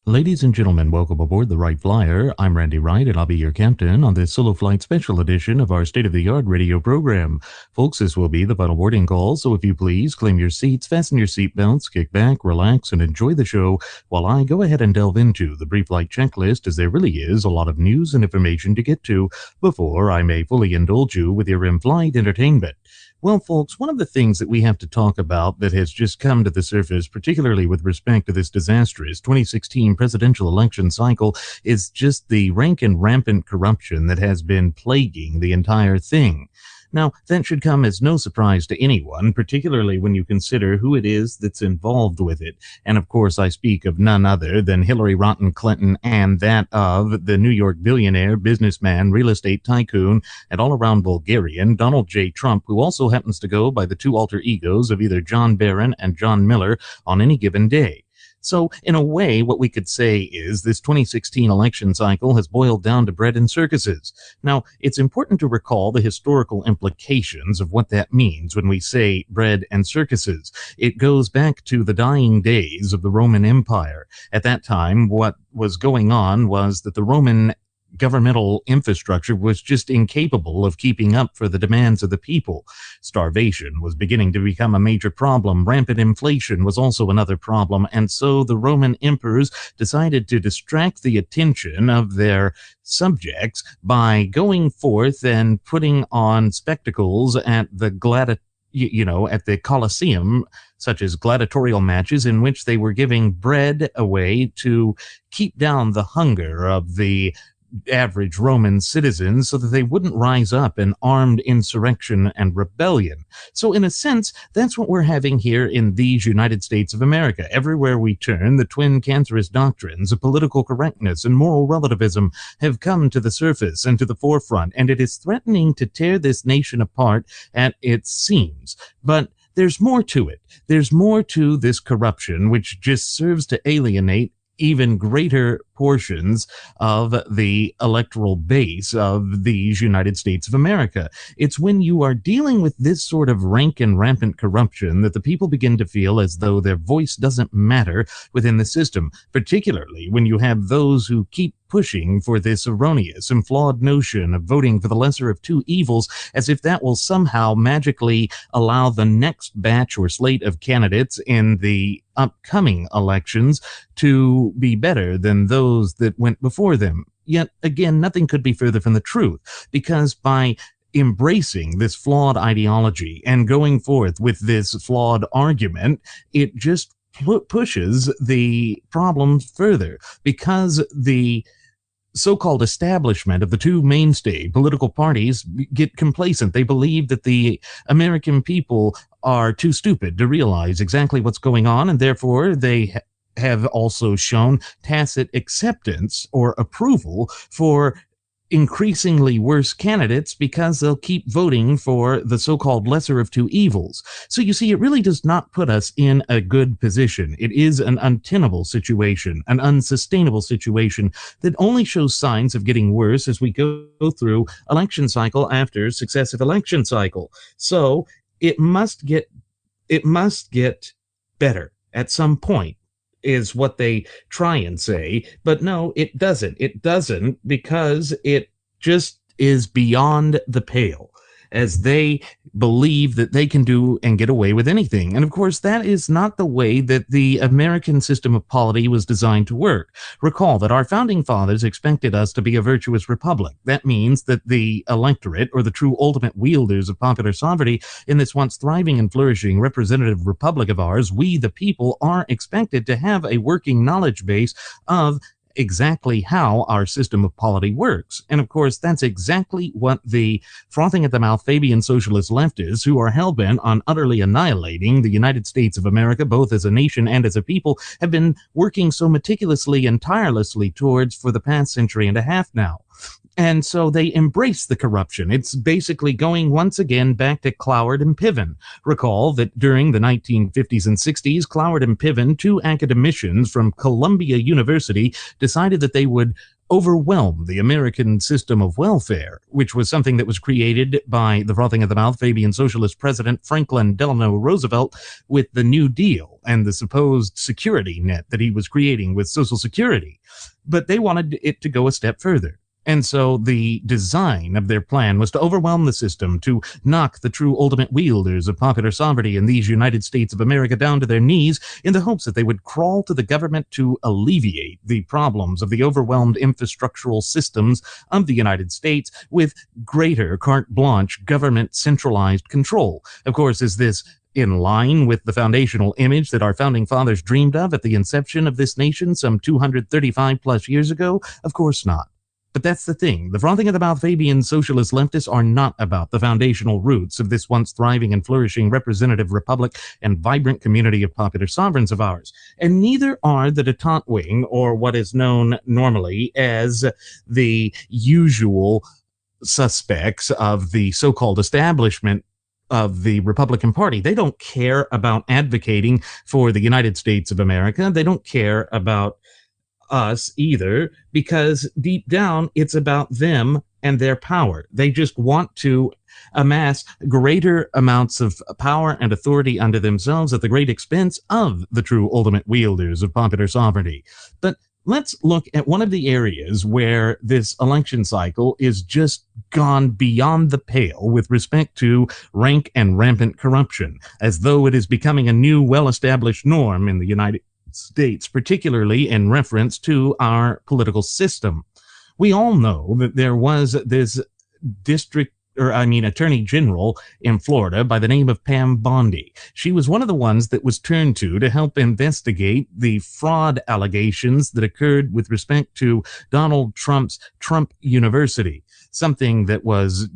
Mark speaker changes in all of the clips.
Speaker 1: Ladies and gentlemen, welcome aboard the Wright Flyer. I'm Randy Wright, and I'll be your captain on this solo flight special edition of our state-of-the-art radio program. Folks, this will be the final boarding call, so if you please, claim your seats, fasten your seatbelts, kick back, relax, and enjoy the show while I go ahead and delve into the brief flight checklist, as there really is a lot of news and information to get to before I may fully indulge you with your in-flight entertainment. Well, folks, one of the things that we have to talk about that has just come to the surface, particularly with respect to this disastrous 2016 presidential election cycle, is just the rank and rampant corruption that has been plaguing the entire thing. Now, that should come as no surprise to anyone, particularly when you consider who it is that's involved with it. And of course, I speak of none other than Hillary Rotten Clinton and that of the New York billionaire, businessman, real estate tycoon, and all-around Bulgarian, Donald J. Trump, who also happens to go by the two alter egos of either John Barron and John Miller on any given day. So, in a way, what we could say is this 2016 election cycle has boiled down to bread and circuses. Now, it's important to recall the historical implications of what that means when we say bread and circuses. It goes back to the dying days of the Roman Empire. At that time, what was going on was that the Roman governmental infrastructure was just incapable of keeping up for the demands of the people. Starvation was beginning to become a major problem. Rampant inflation was also another problem. And so the Roman emperors decided to distract the attention of their subjects by going forth and putting on spectacles at the at the Colosseum, such as gladiatorial matches in which they were giving bread away to keep down the hunger of the average Roman citizens so that they wouldn't rise up in armed insurrection and rebellion. So in a sense, that's what we're having here in these United States of America. Everywhere we turn, the twin cancerous doctrines of political correctness and moral relativism have come to the surface and to the forefront, and it is threatening to tear this nation apart at its seams. But there's more to it. There's more to this corruption, which just serves to alienate even greater portions of the electoral base of these United States of America. It's when you are dealing with this sort of rank and rampant corruption that the people begin to feel as though their voice doesn't matter within the system, particularly when you have those who keep pushing for this erroneous and flawed notion of voting for the lesser of two evils, as if that will somehow magically allow the next batch or slate of candidates in the upcoming elections to be better than those that went before them. Yet again, nothing could be further from the truth, because by embracing this flawed ideology and going forth with this flawed argument, it just pushes the problems further, because the so-called establishment of the two mainstay political parties get complacent. They believe that the American people are too stupid to realize exactly what's going on, and therefore they have also shown tacit acceptance or approval for increasingly worse candidates because they'll keep voting for the so-called lesser of two evils. So you see, it really does not put us in a good position. It is an untenable situation, an unsustainable situation that only shows signs of getting worse as we go through election cycle after successive election cycle. So it must get better at some point, is what they try and say. But no, it doesn't. It doesn't, because it just is beyond the pale, as they believe that they can do and get away with anything. And of course, that is not the way that the American system of polity was designed to work. Recall that our founding fathers expected us to be a virtuous republic. That means that the electorate, or the true ultimate wielders of popular sovereignty in this once thriving and flourishing representative republic of ours, we the people, are expected to have a working knowledge base of exactly how our system of polity works. And of course, that's exactly what the frothing at the mouth Fabian socialist leftists, who are hell-bent on utterly annihilating the United States of America, both as a nation and as a people, have been working so meticulously and tirelessly towards for the past century and a half now. And so they embrace the corruption. It's basically going once again back to Cloward and Piven. Recall that during the 1950s and 60s, Cloward and Piven, two academicians from Columbia University, decided that they would overwhelm the American system of welfare, which was something that was created by the frothing at the mouth Fabian socialist president Franklin Delano Roosevelt with the New Deal and the supposed security net that he was creating with Social Security. But they wanted it to go a step further. And so the design of their plan was to overwhelm the system, to knock the true ultimate wielders of popular sovereignty in these United States of America down to their knees in the hopes that they would crawl to the government to alleviate the problems of the overwhelmed infrastructural systems of the United States with greater carte blanche government centralized control. Of course, is this in line with the foundational image that our founding fathers dreamed of at the inception of this nation some 235 plus years ago? Of course not. But that's the thing. The frothing at the mouth Fabian socialist leftists are not about the foundational roots of this once thriving and flourishing representative republic and vibrant community of popular sovereigns of ours. And neither are the detente wing, or what is known normally as the usual suspects of the so-called establishment of the Republican Party. They don't care about advocating for the United States of America. They don't care about us either, because deep down it's about them and their power. They just want to amass greater amounts of power and authority unto themselves at the great expense of the true ultimate wielders of popular sovereignty. But let's look at one of the areas where this election cycle is just gone beyond the pale with respect to rank and rampant corruption, as though it is becoming a new, well-established norm in the United States, particularly in reference to our political system. We all know that there was this Attorney General in Florida by the name of Pam Bondi. She was one of the ones that was turned to help investigate the fraud allegations that occurred with respect to Donald Trump's Trump University, something that was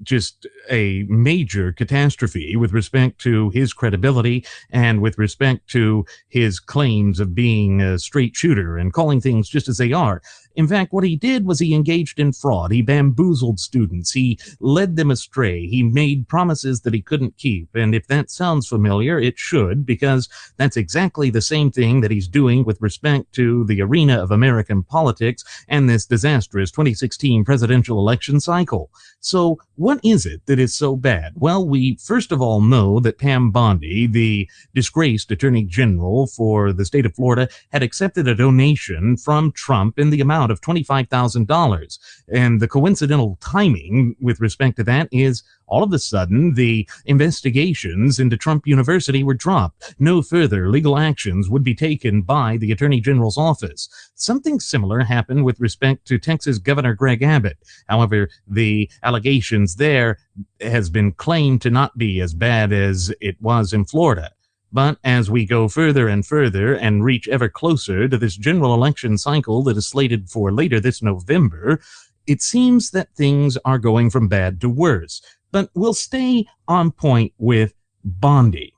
Speaker 1: just a major catastrophe with respect to his credibility and with respect to his claims of being a straight shooter and calling things just as they are. In fact, what he did was he engaged in fraud. He bamboozled students. He led them astray. He made promises that he couldn't keep. And if that sounds familiar, it should, because that's exactly the same thing that he's doing with respect to the arena of American politics and this disastrous 2016 presidential election cycle. So what is it that is so bad? Well, we first of all know that Pam Bondi, the disgraced Attorney General for the state of Florida, had accepted a donation from Trump in the amount of $25,000. And the coincidental timing with respect to that is all of a sudden the investigations into Trump University were dropped. No further legal actions would be taken by the Attorney General's office. Something similar happened with respect to Texas Governor Greg Abbott. However, the allegations there has been claimed to not be as bad as it was in Florida. But as we go further and further and reach ever closer to this general election cycle that is slated for later this November, it seems that things are going from bad to worse. But we'll stay on point with Bondi.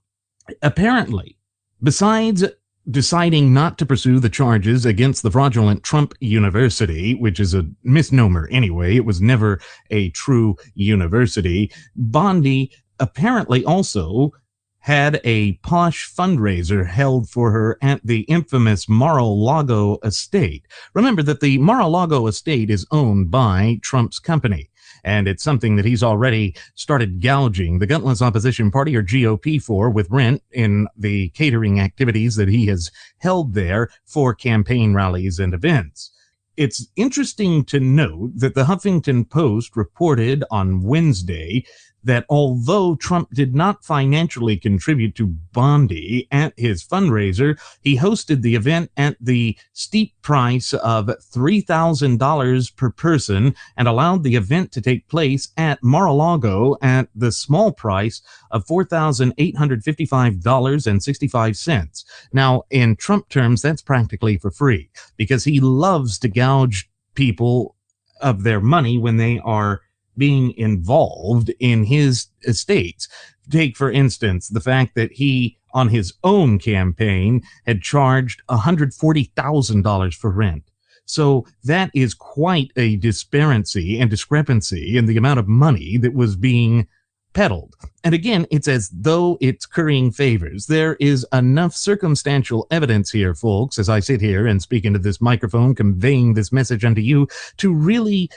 Speaker 1: Apparently, besides deciding not to pursue the charges against the fraudulent Trump University, which is a misnomer anyway, it was never a true university, Bondi apparently also had a posh fundraiser held for her at the infamous Mar-a-Lago estate. Remember that the Mar-a-Lago estate is owned by Trump's company, and it's something that he's already started gouging the gutless opposition party, or GOP, for with rent in the catering activities that he has held there for campaign rallies and events. It's interesting to note that the Huffington Post reported on Wednesday that although Trump did not financially contribute to Bondi at his fundraiser, he hosted the event at the steep price of $3,000 per person and allowed the event to take place at Mar-a-Lago at the small price of $4,855.65. Now, in Trump terms, that's practically for free because he loves to gouge people of their money when they are being involved in his estates. Take, for instance, the fact that he, on his own campaign, had charged $140,000 for rent. So that is quite a disparity and discrepancy in the amount of money that was being peddled. And again, it's as though it's currying favors. There is enough circumstantial evidence here, folks, as I sit here and speak into this microphone, conveying this message unto you, to really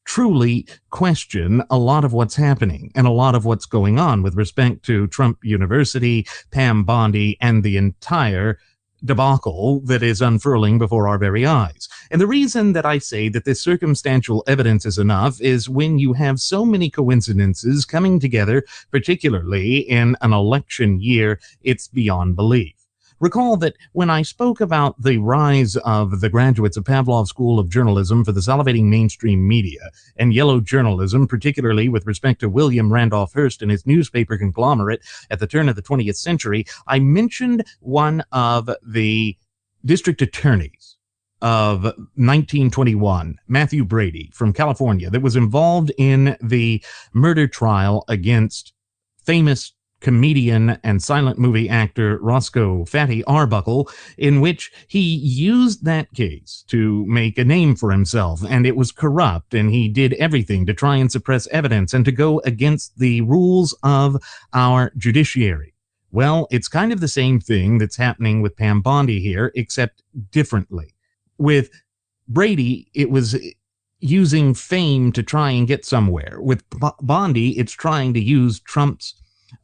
Speaker 1: truly question a lot of what's happening and a lot of what's going on with respect to Trump University, Pam Bondi, and the entire debacle that is unfurling before our very eyes. And the reason that I say that this circumstantial evidence is enough is when you have so many coincidences coming together, particularly in an election year, it's beyond belief. Recall that when I spoke about the rise of the graduates of Pavlov School of Journalism for the salivating mainstream media and yellow journalism, particularly with respect to William Randolph Hearst and his newspaper conglomerate at the turn of the 20th century, I mentioned one of the district attorneys of 1921, Matthew Brady from California, that was involved in the murder trial against famous comedian and silent movie actor Roscoe Fatty Arbuckle, in which he used that case to make a name for himself, and it was corrupt, and he did everything to try and suppress evidence and to go against the rules of our judiciary. Well, it's kind of the same thing that's happening with Pam Bondi here, except differently. With Brady, it was using fame to try and get somewhere. With Bondi, it's trying to use Trump's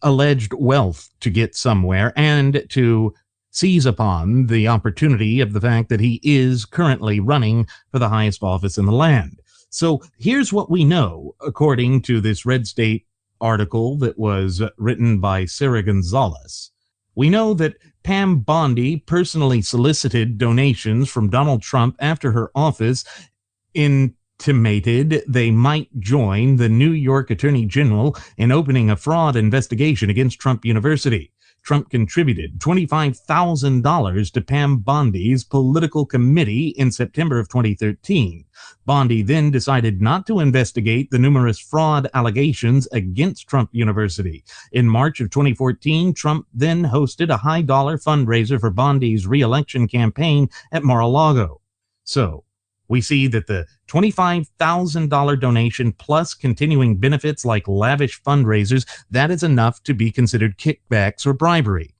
Speaker 1: alleged wealth to get somewhere and to seize upon the opportunity of the fact that he is currently running for the highest office in the land. So here's what we know, according to this Red State article that was written by Sarah Gonzalez. We know that Pam Bondi personally solicited donations from Donald Trump after her office intimated they might join the New York Attorney General in opening a fraud investigation against Trump University. Trump contributed $25,000 to Pam Bondi's political committee in September of 2013. Bondi then decided not to investigate the numerous fraud allegations against Trump University. In March of 2014, Trump then hosted a high-dollar fundraiser for Bondi's re-election campaign at Mar-a-Lago. So, we see that the $25,000 donation plus continuing benefits like lavish fundraisers, that is enough to be considered kickbacks or bribery.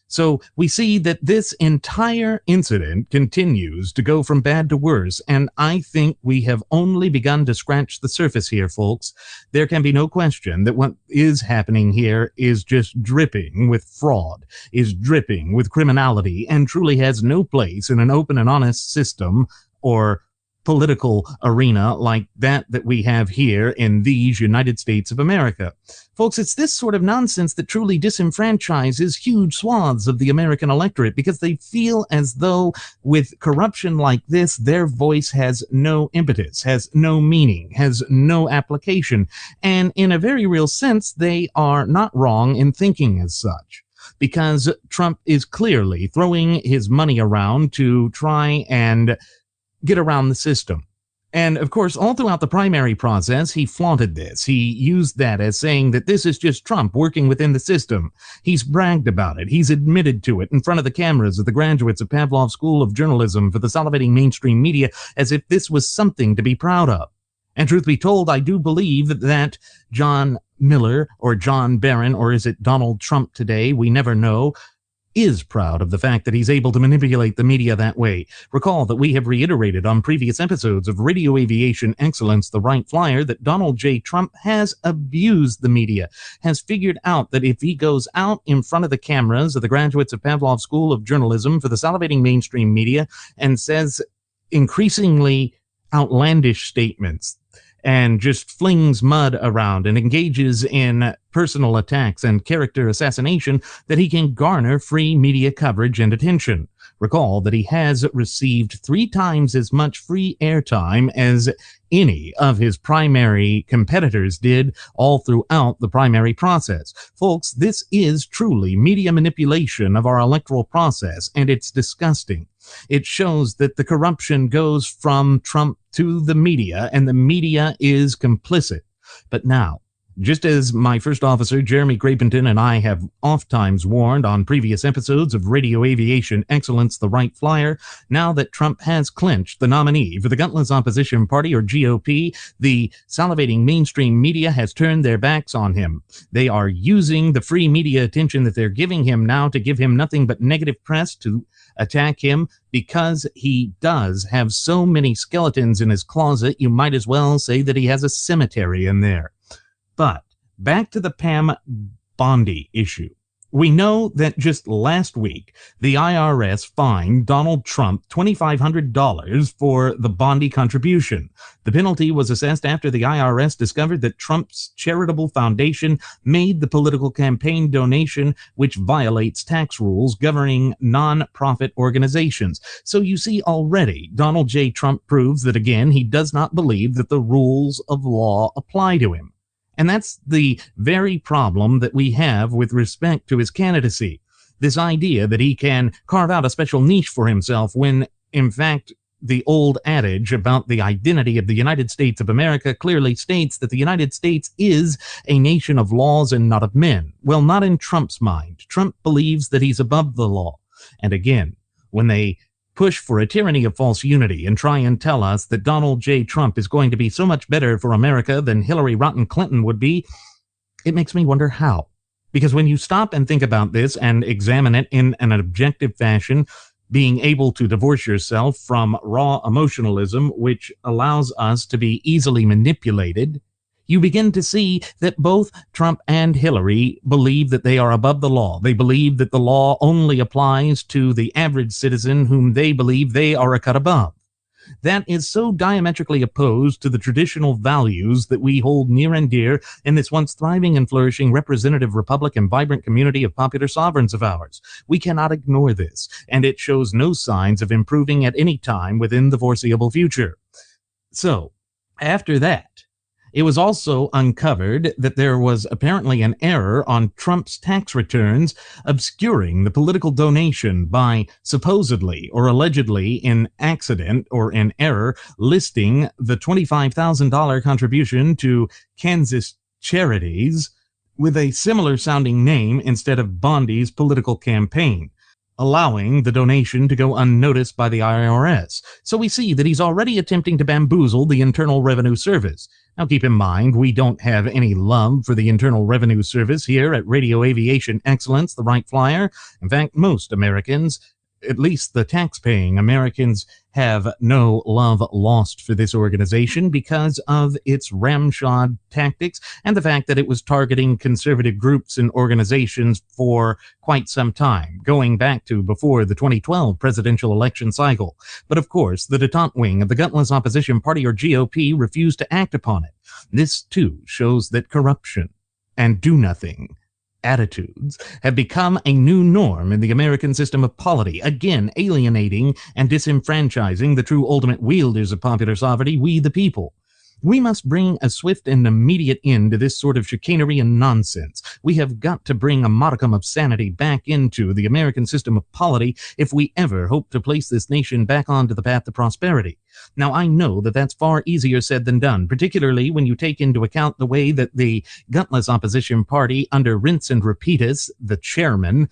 Speaker 1: So we see that this entire incident continues to go from bad to worse, and I think we have only begun to scratch the surface here, folks. There can be no question that what is happening here is just dripping with fraud, is dripping with criminality, and truly has no place in an open and honest system or political arena like that we have here in these United States of America. Folks, it's this sort of nonsense that truly disenfranchises huge swaths of the American electorate because they feel as though with corruption like this, their voice has no impetus, has no meaning, has no application. And in a very real sense, they are not wrong in thinking as such, because Trump is clearly throwing his money around to try and get around the system. And of course, all throughout the primary process, he flaunted this. He used that as saying that this is just Trump working within the system. He's bragged about it. He's admitted to it in front of the cameras of the graduates of Pavlov School of Journalism for the salivating mainstream media as if this was something to be proud of. And truth be told, I do believe that John Miller or John Barron, or is it Donald Trump today, we never know, is proud of the fact that he's able to manipulate the media that way. Recall that we have reiterated on previous episodes of Radio Aviation Excellence, the Wright Flyer, that Donald J. Trump has abused the media, has figured out that if he goes out in front of the cameras of the graduates of Pavlov School of Journalism for the salivating mainstream media and says increasingly outlandish statements and just flings mud around and engages in personal attacks and character assassination, that he can garner free media coverage and attention. Recall that he has received 3 times as much free airtime as any of his primary competitors did all throughout the primary process. Folks, this is truly media manipulation of our electoral process, and it's disgusting. It shows that the corruption goes from Trump to the media, and the media is complicit. But now, just as my first officer, Jeremy Grapenton, and I have oft-times warned on previous episodes of Radio Aviation Excellence, the Wright Flyer, now that Trump has clinched the nominee for the gutless opposition party, or GOP, the salivating mainstream media has turned their backs on him. They are using the free media attention that they're giving him now to give him nothing but negative press, to attack him, because he does have so many skeletons in his closet. You might as well say that he has a cemetery in there. But back to the Pam Bondi issue. We know that just last week, the IRS fined Donald Trump $2,500 for the Bondi contribution. The penalty was assessed after the IRS discovered that Trump's charitable foundation made the political campaign donation, which violates tax rules governing non-profit organizations. So you see, already, Donald J. Trump proves that, again, he does not believe that the rules of law apply to him. And that's the very problem that we have with respect to his candidacy. This idea that he can carve out a special niche for himself when, in fact, the old adage about the identity of the United States of America clearly states that the United States is a nation of laws and not of men. Well, not in Trump's mind. Trump believes that he's above the law. And again, when they push for a tyranny of false unity and try and tell us that Donald J. Trump is going to be so much better for America than Hillary Rotten Clinton would be, it makes me wonder how. Because when you stop and think about this and examine it in an objective fashion, being able to divorce yourself from raw emotionalism, which allows us to be easily manipulated, you begin to see that both Trump and Hillary believe that they are above the law. They believe that the law only applies to the average citizen whom they believe they are a cut above. That is so diametrically opposed to the traditional values that we hold near and dear in this once thriving and flourishing representative republic and vibrant community of popular sovereigns of ours. We cannot ignore this, and it shows no signs of improving at any time within the foreseeable future. So, after that, it was also uncovered that there was apparently an error on Trump's tax returns, obscuring the political donation by supposedly or allegedly in accident or in error listing the $25,000 contribution to Kansas Charities with a similar sounding name instead of Bondi's political campaign, allowing the donation to go unnoticed by the IRS. So we see that he's already attempting to bamboozle the Internal Revenue Service. Now keep in mind, we don't have any love for the Internal Revenue Service here at Radio Aviation Excellence, the Wright Flyer. In fact, most Americans, at least the tax-paying Americans, have no love lost for this organization because of its ramshod tactics and the fact that it was targeting conservative groups and organizations for quite some time, going back to before the 2012 presidential election cycle. But of course, the detente wing of the gutless opposition party, or GOP, refused to act upon it. This, too, shows that corruption and do-nothing attitudes have become a new norm in the American system of polity, again alienating and disenfranchising the true ultimate wielders of popular sovereignty, we the people. We must bring a swift and immediate end to this sort of chicanery and nonsense. We have got to bring a modicum of sanity back into the American system of polity if we ever hope to place this nation back onto the path to prosperity. Now, I know that that's far easier said than done, particularly when you take into account the way that the gutless opposition party, under Rinse and Repeatus, the chairman,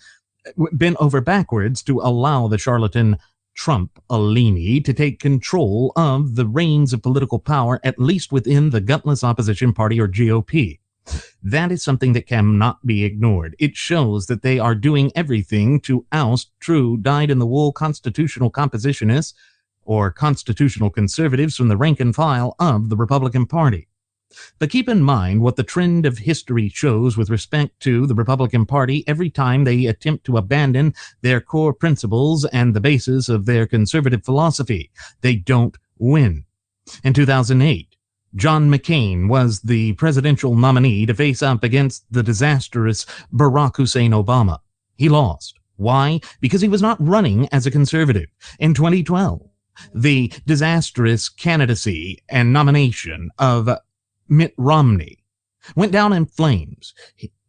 Speaker 1: bent over backwards to allow the charlatan Trump-Alini to take control of the reins of political power, at least within the gutless opposition party, or GOP. That is something that cannot be ignored. It shows that they are doing everything to oust true, dyed-in-the-wool constitutional compositionists or constitutional conservatives from the rank and file of the Republican Party. But keep in mind what the trend of history shows with respect to the Republican Party every time they attempt to abandon their core principles and the basis of their conservative philosophy. They don't win. In 2008, John McCain was the presidential nominee to face up against the disastrous Barack Hussein Obama. He lost. Why? Because he was not running as a conservative. In 2012, the disastrous candidacy and nomination of Mitt Romney went down in flames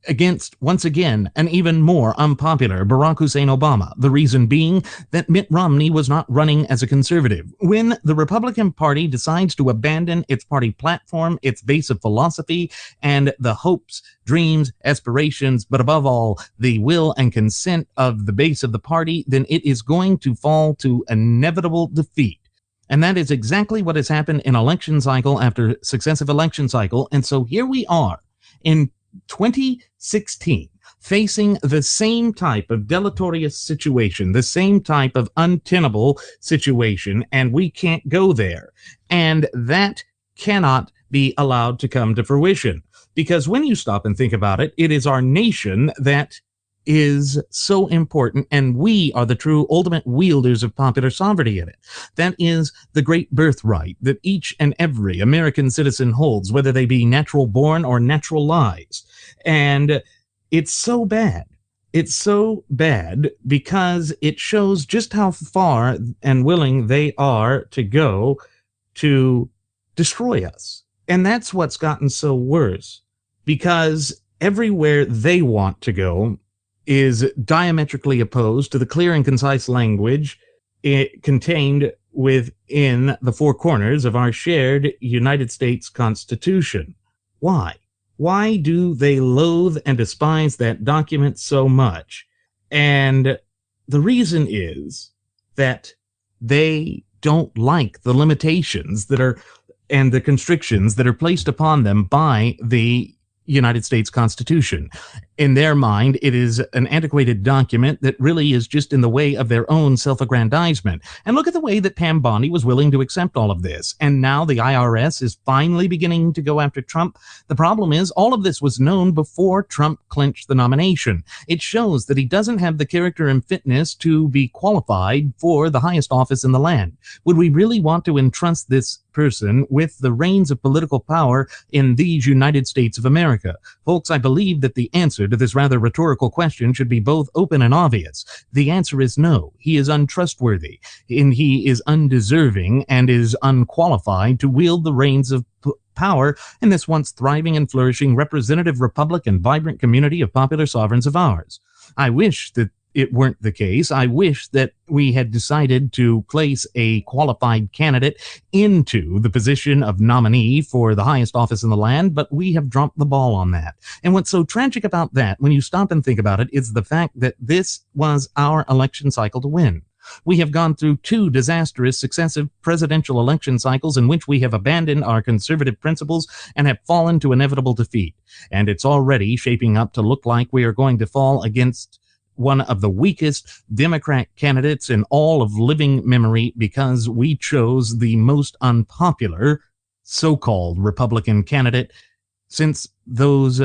Speaker 1: against, once again, an even more unpopular Barack Hussein Obama. The reason being that Mitt Romney was not running as a conservative. When the Republican Party decides to abandon its party platform, its base of philosophy, and the hopes, dreams, aspirations, but above all, the will and consent of the base of the party, then it is going to fall to inevitable defeat. And that is exactly what has happened in election cycle after successive election cycle. And so here we are in 2016, facing the same type of deleterious situation, the same type of untenable situation, and we can't go there. And that cannot be allowed to come to fruition. Because when you stop and think about it, it is our nation that is so important, and we are the true ultimate wielders of popular sovereignty in it. That is the great birthright that each and every American citizen holds, whether they be natural born or naturalized. And it's so bad. It's so bad because it shows just how far and willing they are to go to destroy us. And that's what's gotten so worse, because everywhere they want to go is diametrically opposed to the clear and concise language contained within the four corners of our shared United States Constitution. Why? Why do they loathe and despise that document so much? And the reason is that they don't like the limitations that are and the constrictions that are placed upon them by the United States Constitution. In their mind, it is an antiquated document that really is just in the way of their own self-aggrandizement. And look at the way that Pam Bondi was willing to accept all of this. And now the IRS is finally beginning to go after Trump. The problem is all of this was known before Trump clinched the nomination. It shows that he doesn't have the character and fitness to be qualified for the highest office in the land. Would we really want to entrust this person with the reins of political power in these United States of America? Folks, I believe that the answer to this rather rhetorical question should be both open and obvious. The answer is no. He is untrustworthy, and he is undeserving and is unqualified to wield the reins of power in this once thriving and flourishing representative republic and vibrant community of popular sovereigns of ours. I wish that it weren't the case. I wish that we had decided to place a qualified candidate into the position of nominee for the highest office in the land, but we have dropped the ball on that. And what's so tragic about that, when you stop and think about it, is the fact that this was our election cycle to win. We have gone through two disastrous successive presidential election cycles in which we have abandoned our conservative principles and have fallen to inevitable defeat. And it's already shaping up to look like we are going to fall against one of the weakest Democrat candidates in all of living memory because we chose the most unpopular so-called Republican candidate since those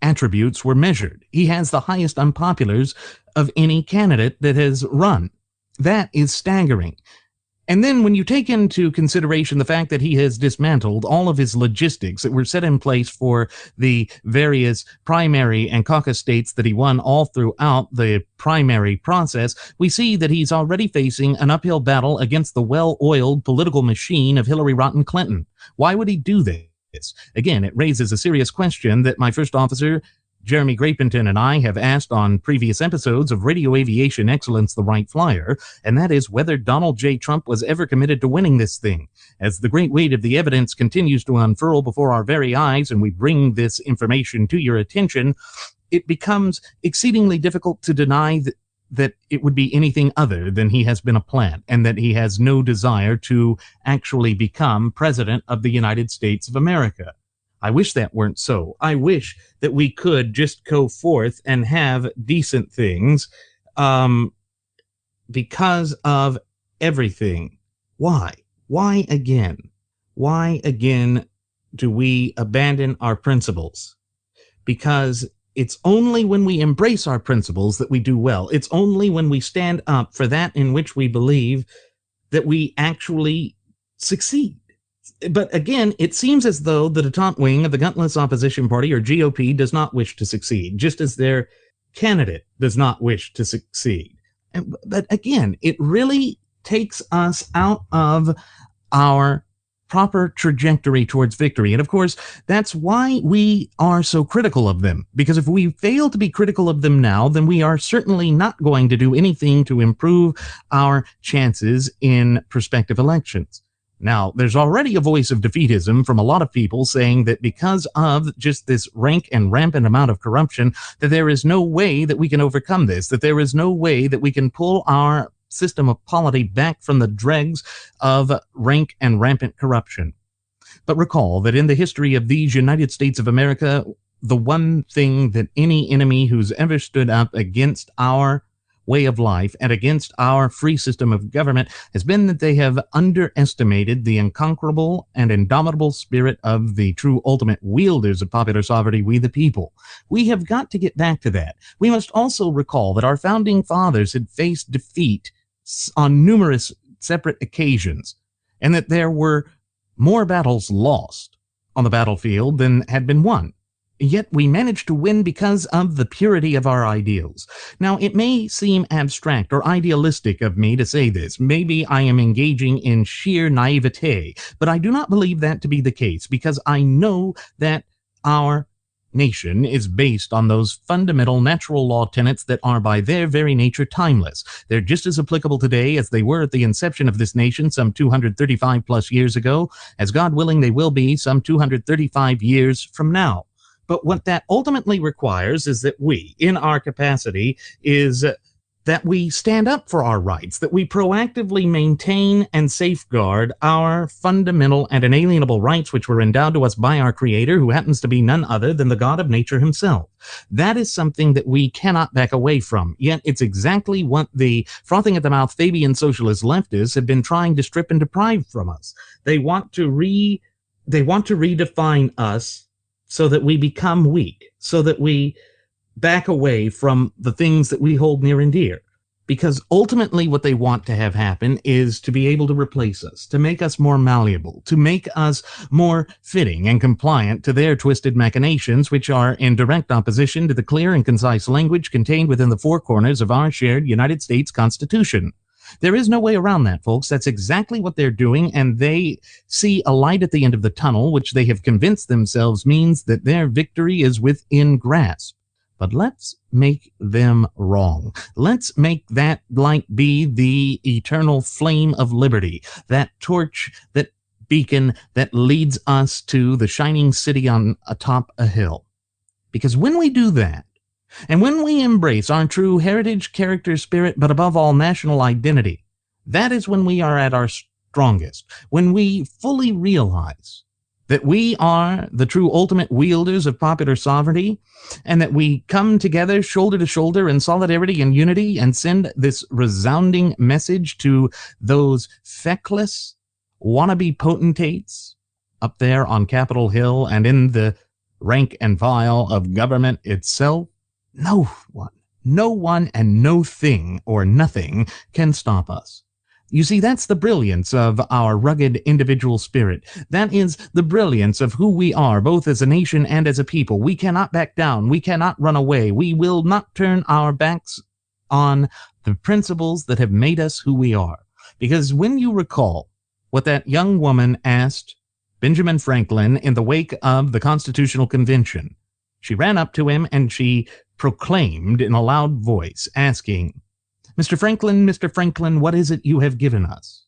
Speaker 1: attributes were measured. He has the highest unpopulars of any candidate that has run. That is staggering. And then when you take into consideration the fact that he has dismantled all of his logistics that were set in place for the various primary and caucus states that he won all throughout the primary process, we see that he's already facing an uphill battle against the well-oiled political machine of Hillary Rotten Clinton. Why would he do this? Again, it raises a serious question that my first officer, Jeremy Grapington, and I have asked on previous episodes of Radio Aviation Excellence, the Wright Flyer, and that is whether Donald J. Trump was ever committed to winning this thing. As the great weight of the evidence continues to unfurl before our very eyes and we bring this information to your attention, it becomes exceedingly difficult to deny that it would be anything other than he has been a plant and that he has no desire to actually become president of the United States of America. I wish that weren't so. I wish that we could just go forth and have decent things because of everything. Why? Why again? Why again do we abandon our principles? Because it's only when we embrace our principles that we do well. It's only when we stand up for that in which we believe that we actually succeed. But again, it seems as though the detente wing of the gutless opposition party, or GOP, does not wish to succeed, just as their candidate does not wish to succeed. But again, it really takes us out of our proper trajectory towards victory. And of course, that's why we are so critical of them. Because if we fail to be critical of them now, then we are certainly not going to do anything to improve our chances in prospective elections. Now, there's already a voice of defeatism from a lot of people saying that because of just this rank and rampant amount of corruption, that there is no way that we can overcome this, that there is no way that we can pull our system of polity back from the dregs of rank and rampant corruption. But recall that in the history of these United States of America, the one thing that any enemy who's ever stood up against our way of life and against our free system of government has been that they have underestimated the unconquerable and indomitable spirit of the true ultimate wielders of popular sovereignty, we the people. We have got to get back to that. We must also recall that our founding fathers had faced defeat on numerous separate occasions, and that there were more battles lost on the battlefield than had been won. Yet we managed to win because of the purity of our ideals. Now, it may seem abstract or idealistic of me to say this. Maybe I am engaging in sheer naivete, but I do not believe that to be the case, because I know that our nation is based on those fundamental natural law tenets that are by their very nature timeless. They're just as applicable today as they were at the inception of this nation some 235 plus years ago, as God willing they will be some 235 years from now. But what that ultimately requires is that we, in our capacity, is that we stand up for our rights, that we proactively maintain and safeguard our fundamental and inalienable rights, which were endowed to us by our Creator, who happens to be none other than the God of nature himself. That is something that we cannot back away from. Yet it's exactly what the frothing at the mouth Fabian socialist leftists have been trying to strip and deprive from us. They want to redefine us so that we become weak, so that we back away from the things that we hold near and dear. Because ultimately what they want to have happen is to be able to replace us, to make us more malleable, to make us more fitting and compliant to their twisted machinations, which are in direct opposition to the clear and concise language contained within the four corners of our shared United States Constitution. There is no way around that, folks. That's exactly what they're doing, and they see a light at the end of the tunnel, which they have convinced themselves means that their victory is within grasp. But let's make them wrong. Let's make that light be the eternal flame of liberty, that torch, that beacon that leads us to the shining city on atop a hill. Because when we do that, and when we embrace our true heritage, character, spirit, but above all national identity, that is when we are at our strongest, when we fully realize that we are the true ultimate wielders of popular sovereignty, and that we come together shoulder to shoulder in solidarity and unity and send this resounding message to those feckless wannabe potentates up there on Capitol Hill and in the rank and file of government itself. No one and no thing or nothing can stop us. You see, that's the brilliance of our rugged individual spirit. That is the brilliance of who we are, both as a nation and as a people. We cannot back down. We cannot run away. We will not turn our backs on the principles that have made us who we are. Because when you recall what that young woman asked Benjamin Franklin in the wake of the Constitutional Convention, she ran up to him and she proclaimed in a loud voice, asking, Mr. Franklin, what is it you have given us?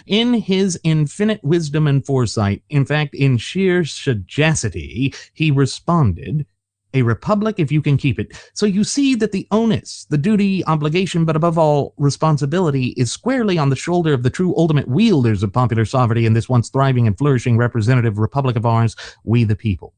Speaker 1: In his infinite wisdom and foresight, in fact, in sheer sagacity, he responded, a republic if you can keep it. So you see that the onus, the duty, obligation, but above all, responsibility is squarely on the shoulder of the true ultimate wielders of popular sovereignty in this once thriving and flourishing representative republic of ours, we the people.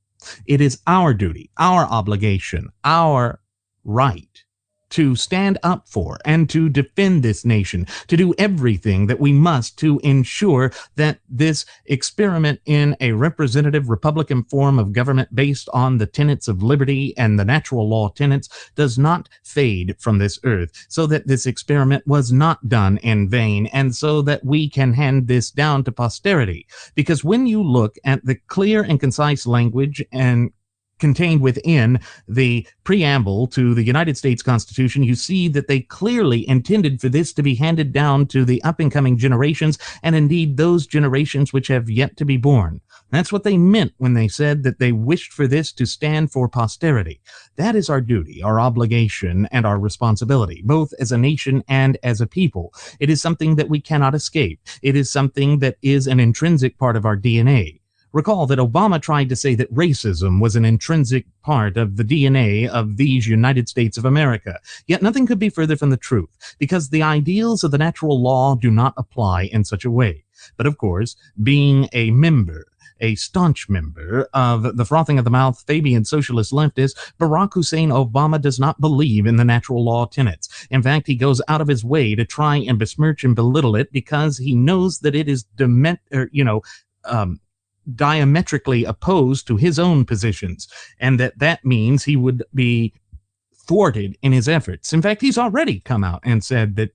Speaker 1: It is our duty, our obligation, our right to stand up for and to defend this nation, to do everything that we must to ensure that this experiment in a representative Republican form of government based on the tenets of liberty and the natural law tenets does not fade from this earth, so that this experiment was not done in vain, and so that we can hand this down to posterity. Because when you look at the clear and concise language and contained within the preamble to the United States Constitution, you see that they clearly intended for this to be handed down to the up-and-coming generations, and indeed those generations which have yet to be born. That's what they meant when they said that they wished for this to stand for posterity. That is our duty, our obligation, and our responsibility, both as a nation and as a people. It is something that we cannot escape. It is something that is an intrinsic part of our DNA. Recall that Obama tried to say that racism was an intrinsic part of the DNA of these United States of America. Yet nothing could be further from the truth, because the ideals of the natural law do not apply in such a way. But of course, being a member, a staunch member of the frothing of the mouth Fabian socialist leftist, Barack Hussein Obama does not believe in the natural law tenets. In fact, he goes out of his way to try and besmirch and belittle it, because he knows that it is diametrically opposed to his own positions, and that means he would be thwarted in his efforts. In fact, he's already come out and said that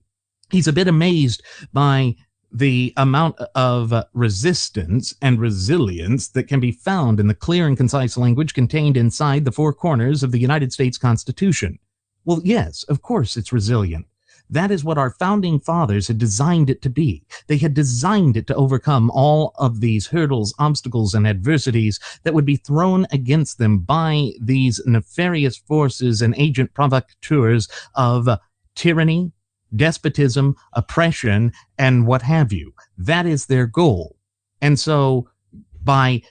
Speaker 1: he's a bit amazed by the amount of resistance and resilience that can be found in the clear and concise language contained inside the four corners of the United States Constitution. Well, yes, of course it's resilient. That is what our founding fathers had designed it to be. They had designed it to overcome all of these hurdles, obstacles, and adversities that would be thrown against them by these nefarious forces and agent provocateurs of tyranny, despotism, oppression, and what have you. That is their goal. And so by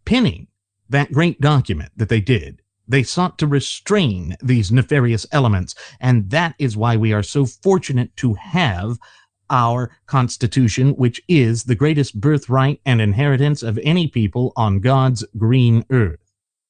Speaker 1: penning that great document that they did, they sought to restrain these nefarious elements, and that is why we are so fortunate to have our Constitution, which is the greatest birthright and inheritance of any people on God's green earth.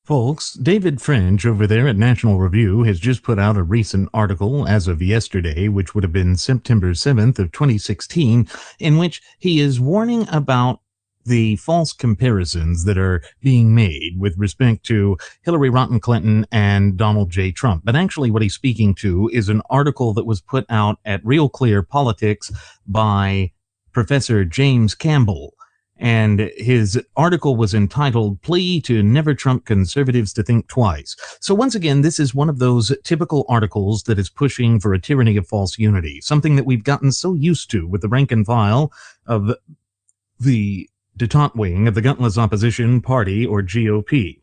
Speaker 1: Folks, David French over there at National Review has just put out a recent article as of yesterday, which would have been September 7th of 2016, in which he is warning about the false comparisons that are being made with respect to Hillary Rodham Clinton and Donald J. Trump. But actually what he's speaking to is an article that was put out at Real Clear Politics by Professor James Campbell. And his article was entitled, "Plea to Never Trump Conservatives to Think Twice." So once again, this is one of those typical articles that is pushing for a tyranny of false unity, something that we've gotten so used to with the rank and file of the detente wing of the gutless opposition party, or GOP.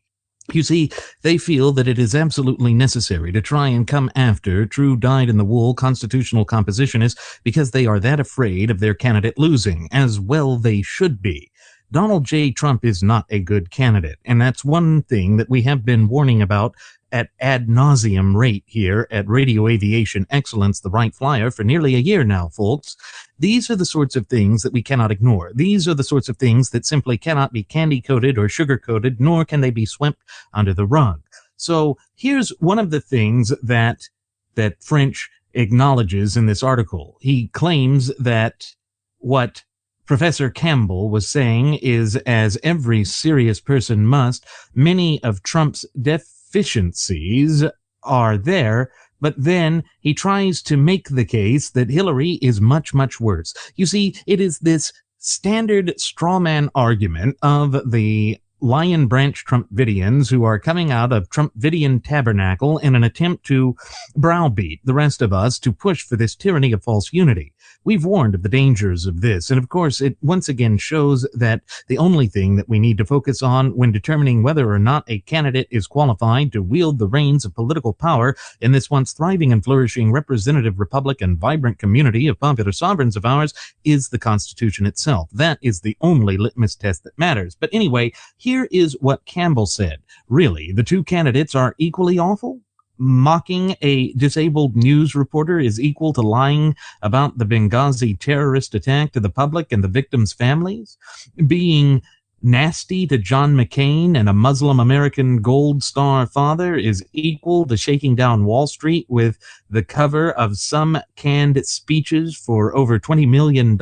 Speaker 1: You see, they feel that it is absolutely necessary to try and come after true dyed-in-the-wool constitutional compositionists because they are that afraid of their candidate losing, as well they should be. Donald J. Trump is not a good candidate, and that's one thing that we have been warning about at ad nauseum rate here at Radio Aviation Excellence, the Wright Flyer, for nearly a year now, folks. These are the sorts of things that we cannot ignore. These are the sorts of things that simply cannot be candy-coated or sugar-coated, nor can they be swept under the rug. So here's one of the things that French acknowledges in this article. He claims that what Professor Campbell was saying is, as every serious person must, many of Trump's deficiencies are there, but then he tries to make the case that Hillary is much, much worse. You see, it is this standard straw man argument of the Lion Branch Trumpvidians who are coming out of Trumpvidian tabernacle in an attempt to browbeat the rest of us to push for this tyranny of false unity. We've warned of the dangers of this, and of course it once again shows that the only thing that we need to focus on when determining whether or not a candidate is qualified to wield the reins of political power in this once thriving and flourishing representative republic and vibrant community of popular sovereigns of ours is the Constitution itself. That is the only litmus test that matters. But anyway, here is what Campbell said. Really, the two candidates are equally awful? Mocking a disabled news reporter is equal to lying about the Benghazi terrorist attack to the public and the victims' families? Being nasty to John McCain and a Muslim American Gold Star father is equal to shaking down Wall Street with the cover of some canned speeches for over $20 million.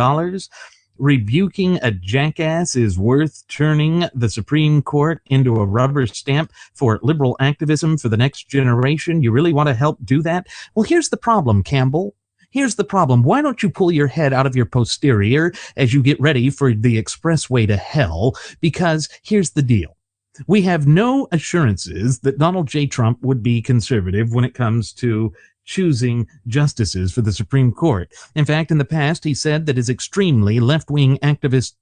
Speaker 1: Rebuking a jackass is worth turning the Supreme Court into a rubber stamp for liberal activism for the next generation. You really want to help do that? Well, here's the problem, Campbell. Here's the problem. Why don't you pull your head out of your posterior as you get ready for the expressway to hell? Because here's the deal. We have no assurances that Donald J. Trump would be conservative when it comes to choosing justices for the Supreme Court. In fact, in the past, he said that his extremely left-wing activist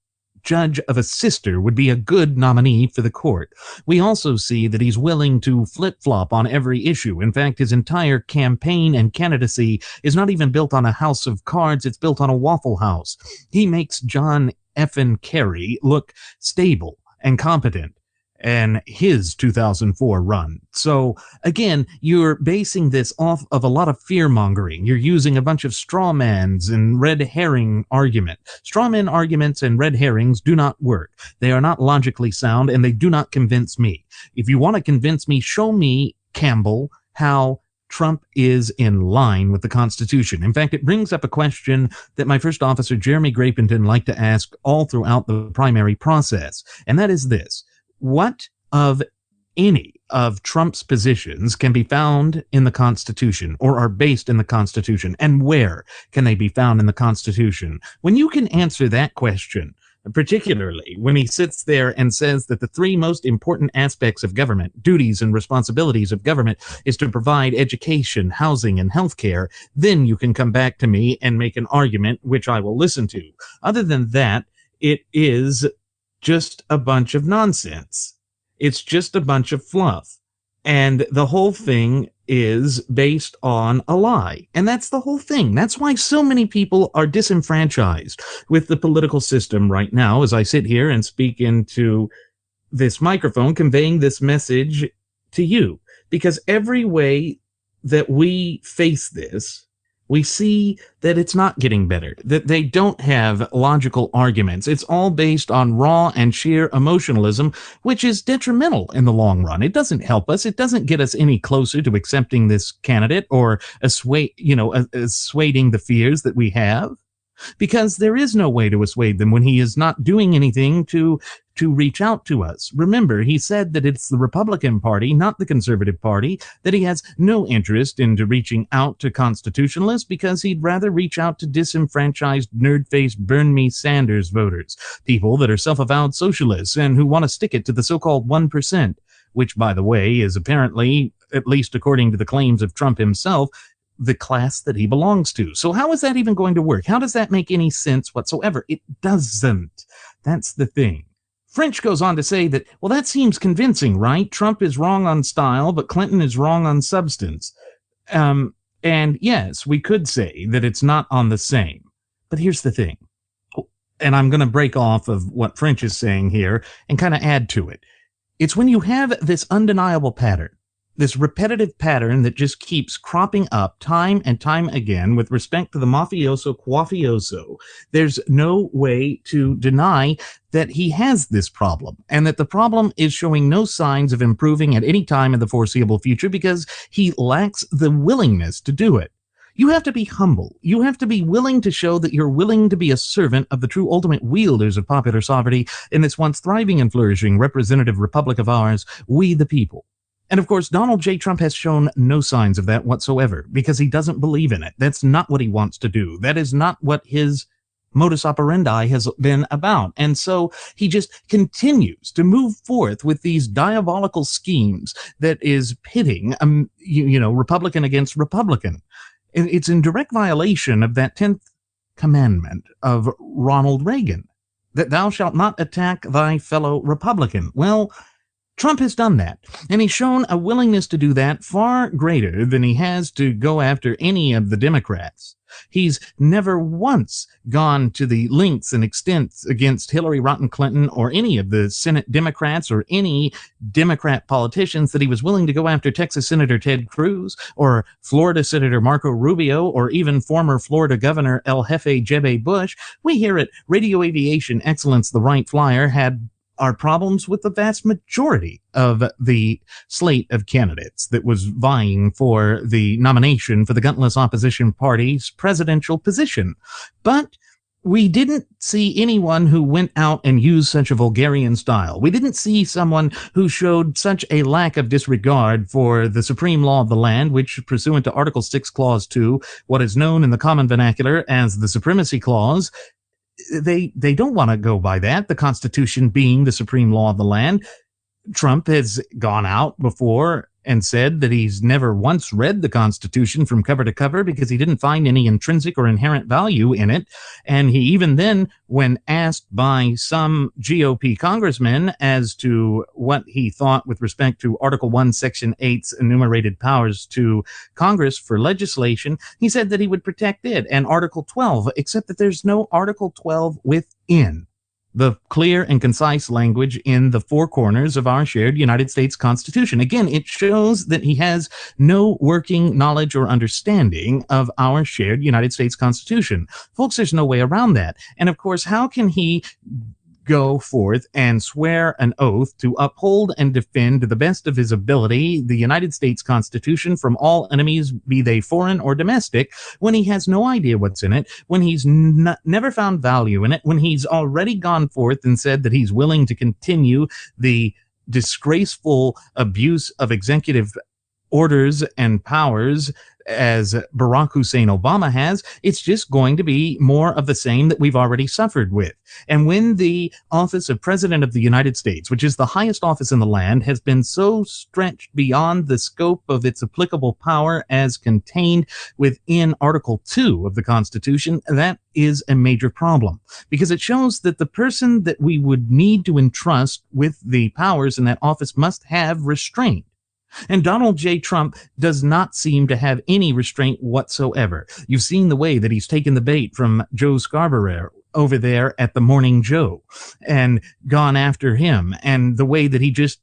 Speaker 1: judge of a sister would be a good nominee for the court. We also see that he's willing to flip-flop on every issue. In fact, his entire campaign and candidacy is not even built on a house of cards, it's built on a Waffle House. He makes John F. Kerry look stable and competent and his 2004 run. So again, you're basing this off of a lot of fear-mongering. You're using a bunch of straw mans and red herring argument. Straw man arguments and red herrings do not work. They are not logically sound, and they do not convince me. If you want to convince me, show me, Campbell, how Trump is in line with the Constitution. In fact, it brings up a question that my first officer, Jeremy Grapington, liked to ask all throughout the primary process, and that is this. What of any of Trump's positions can be found in the Constitution or are based in the Constitution, and where can they be found in the Constitution? When you can answer that question, particularly when he sits there and says that the three most important aspects of government, duties and responsibilities of government, is to provide education, housing, and health care, then you can come back to me and make an argument which I will listen to. Other than that, it is just a bunch of nonsense. It's just a bunch of fluff. And the whole thing is based on a lie. And that's the whole thing. That's why so many people are disenfranchised with the political system right now as I sit here and speak into this microphone, conveying this message to you. Because every way that we face this, we see that it's not getting better, that they don't have logical arguments. It's all based on raw and sheer emotionalism, which is detrimental in the long run. It doesn't help us. It doesn't get us any closer to accepting this candidate or assuading the fears that we have, because there is no way to assuade them when he is not doing anything to reach out to us. Remember, he said that it's the Republican Party, not the Conservative Party, that he has no interest into reaching out to constitutionalists because he'd rather reach out to disenfranchised, nerd-faced, burn-me Sanders voters, people that are self-avowed socialists and who want to stick it to the so-called 1%, which, by the way, is apparently, at least according to the claims of Trump himself, the class that he belongs to. So how is that even going to work? How does that make any sense whatsoever? It doesn't. That's the thing. French goes on to say that, well, that seems convincing, right? Trump is wrong on style, but Clinton is wrong on substance. And yes, we could say that it's not on the same. But here's the thing. And I'm going to break off of what French is saying here and kind of add to it. It's when you have this undeniable pattern, this repetitive pattern that just keeps cropping up time and time again with respect to the mafioso quafioso, there's no way to deny that he has this problem, and that the problem is showing no signs of improving at any time in the foreseeable future because he lacks the willingness to do it. You have to be humble. You have to be willing to show that you're willing to be a servant of the true ultimate wielders of popular sovereignty in this once thriving and flourishing representative republic of ours, we the people. And of course, Donald J. Trump has shown no signs of that whatsoever because he doesn't believe in it. That's not what he wants to do. That is not what his modus operandi has been about. And so he just continues to move forth with these diabolical schemes that is pitting, Republican against Republican. It's in direct violation of that 10th commandment of Ronald Reagan, that thou shalt not attack thy fellow Republican. Well, Trump has done that, and he's shown a willingness to do that far greater than he has to go after any of the Democrats. He's never once gone to the lengths and extents against Hillary Rotten Clinton or any of the Senate Democrats or any Democrat politicians that he was willing to go after Texas Senator Ted Cruz or Florida Senator Marco Rubio or even former Florida Governor El Jefe Jebe Bush. We here at Radio Aviation Excellence, the Wright Flyer, had are problems with the vast majority of the slate of candidates that was vying for the nomination for the gutless opposition party's presidential position. But we didn't see anyone who went out and used such a vulgarian style. We didn't see someone who showed such a lack of disregard for the supreme law of the land, which, pursuant to Article 6, Clause 2, what is known in the common vernacular as the Supremacy Clause, they don't want to go by that, the Constitution being the supreme law of the land. Trump has gone out before and said that he's never once read the Constitution from cover to cover because he didn't find any intrinsic or inherent value in it. And he even then, when asked by some GOP congressmen as to what he thought with respect to Article 1, Section 8's enumerated powers to Congress for legislation, he said that he would protect it and Article 12, except that there's no Article 12 within the clear and concise language in the four corners of our shared United States Constitution. Again, it shows that he has no working knowledge or understanding of our shared United States Constitution. Folks, there's no way around that. And of course, how can he go forth and swear an oath to uphold and defend to the best of his ability the United States Constitution from all enemies, be they foreign or domestic, when he has no idea what's in it, when he's never found value in it, when he's already gone forth and said that he's willing to continue the disgraceful abuse of executive orders and powers as Barack Hussein Obama has. It's just going to be more of the same that we've already suffered with. And when the office of President of the United States, which is the highest office in the land, has been so stretched beyond the scope of its applicable power as contained within Article 2 of the Constitution, that is a major problem, because it shows that the person that we would need to entrust with the powers in that office must have restraint. And Donald J. Trump does not seem to have any restraint whatsoever. You've seen the way that he's taken the bait from Joe Scarborough over there at the Morning Joe and gone after him, and the way that he just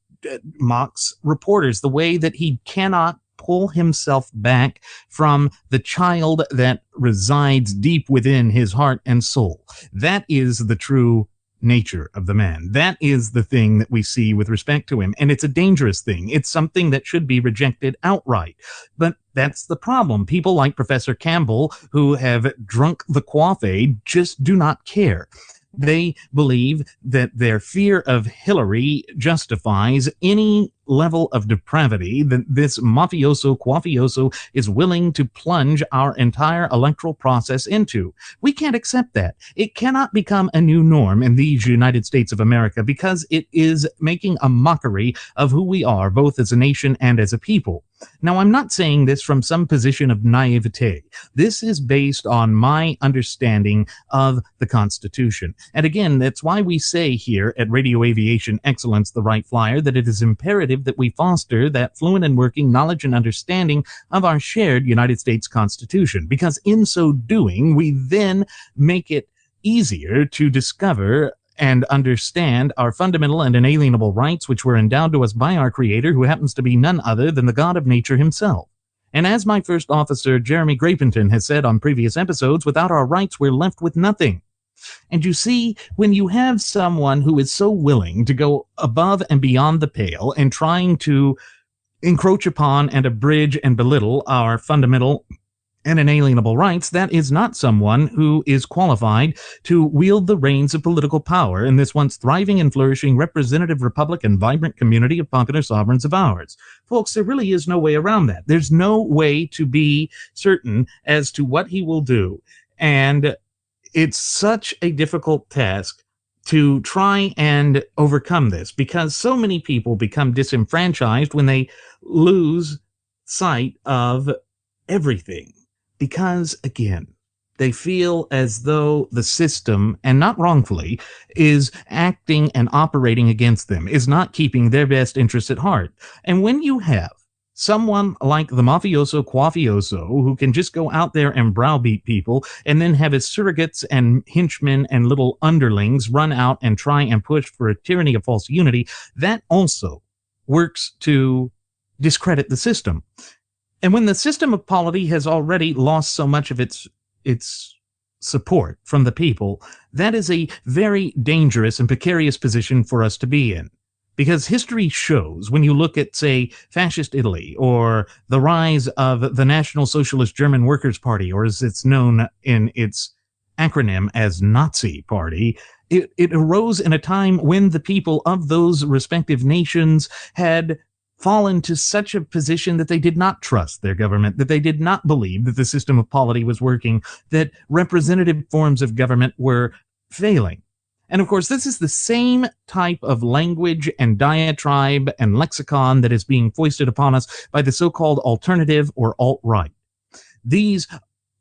Speaker 1: mocks reporters, the way that he cannot pull himself back from the child that resides deep within his heart and soul. That is the true nature of the man. That is the thing that we see with respect to him. And it's a dangerous thing. It's something that should be rejected outright. But that's the problem. People like Professor Campbell, who have drunk the coffee, just do not care. They believe that their fear of Hillary justifies any level of depravity that this mafioso quafioso is willing to plunge our entire electoral process into. We can't accept that. It cannot become a new norm in these United States of America, because it is making a mockery of who we are, both as a nation and as a people. Now, I'm not saying this from some position of naivete. This is based on my understanding of the Constitution. And again, that's why we say here at Radio Aviation Excellence, the Wright Flyer, that it is imperative that we foster that fluent and working knowledge and understanding of our shared United States Constitution, because in so doing, we then make it easier to discover and understand our fundamental and inalienable rights, which were endowed to us by our Creator, who happens to be none other than the God of nature himself. And as my first officer, Jeremy Grapenton, has said on previous episodes, without our rights, we're left with nothing. And you see, when you have someone who is so willing to go above and beyond the pale and trying to encroach upon and abridge and belittle our fundamental and inalienable rights, that is not someone who is qualified to wield the reins of political power in this once thriving and flourishing representative republic and vibrant community of popular sovereigns of ours. Folks, there really is no way around that. There's no way to be certain as to what he will do. And it's such a difficult task to try and overcome this, because so many people become disenfranchised when they lose sight of everything. Because, again, they feel as though the system, and not wrongfully, is acting and operating against them, is not keeping their best interests at heart. And when you have someone like the mafioso quafioso, who can just go out there and browbeat people and then have his surrogates and henchmen and little underlings run out and try and push for a tyranny of false unity, that also works to discredit the system. And when the system of polity has already lost so much of its support from the people, that is a very dangerous and precarious position for us to be in. Because history shows, when you look at, say, fascist Italy, or the rise of the National Socialist German Workers' Party, or as it's known in its acronym as Nazi Party, it arose in a time when the people of those respective nations had fallen to such a position that they did not trust their government, that they did not believe that the system of polity was working, that representative forms of government were failing. And of course, this is the same type of language and diatribe and lexicon that is being foisted upon us by the so-called alternative or alt-right. These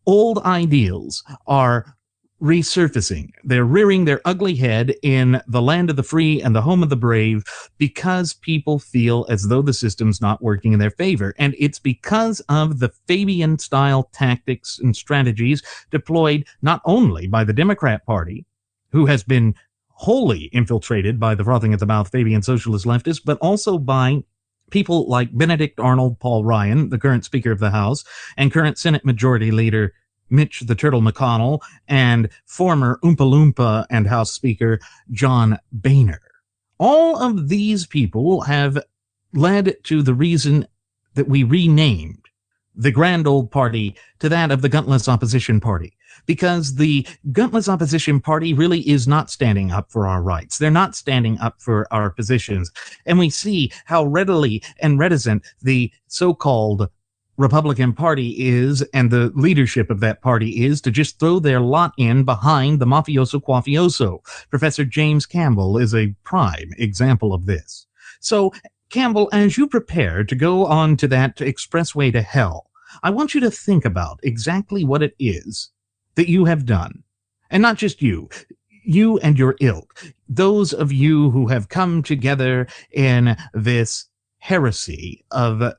Speaker 1: old ideals are resurfacing. They're rearing their ugly head in the land of the free and the home of the brave because people feel as though the system's not working in their favor. And it's because of the Fabian-style tactics and strategies deployed not only by the Democrat Party, who has been wholly infiltrated by the frothing at the mouth Fabian socialist leftists, but also by people like Benedict Arnold Paul Ryan, the current Speaker of the House, and current Senate Majority Leader Mitch the Turtle McConnell, and former Oompa Loompa and House Speaker John Boehner. All of these people have led to the reason that we renamed the grand old party to that of the Gutless Opposition Party. Because the Gutless Opposition Party really is not standing up for our rights. They're not standing up for our positions. And we see how readily and reticent the so-called Republican Party is, and the leadership of that party is, to just throw their lot in behind the mafioso quafioso. Professor James Campbell is a prime example of this. So, Campbell, as you prepare to go on to that expressway to hell, I want you to think about exactly what it is that you have done. And not just you and your ilk, those of you who have come together in this heresy of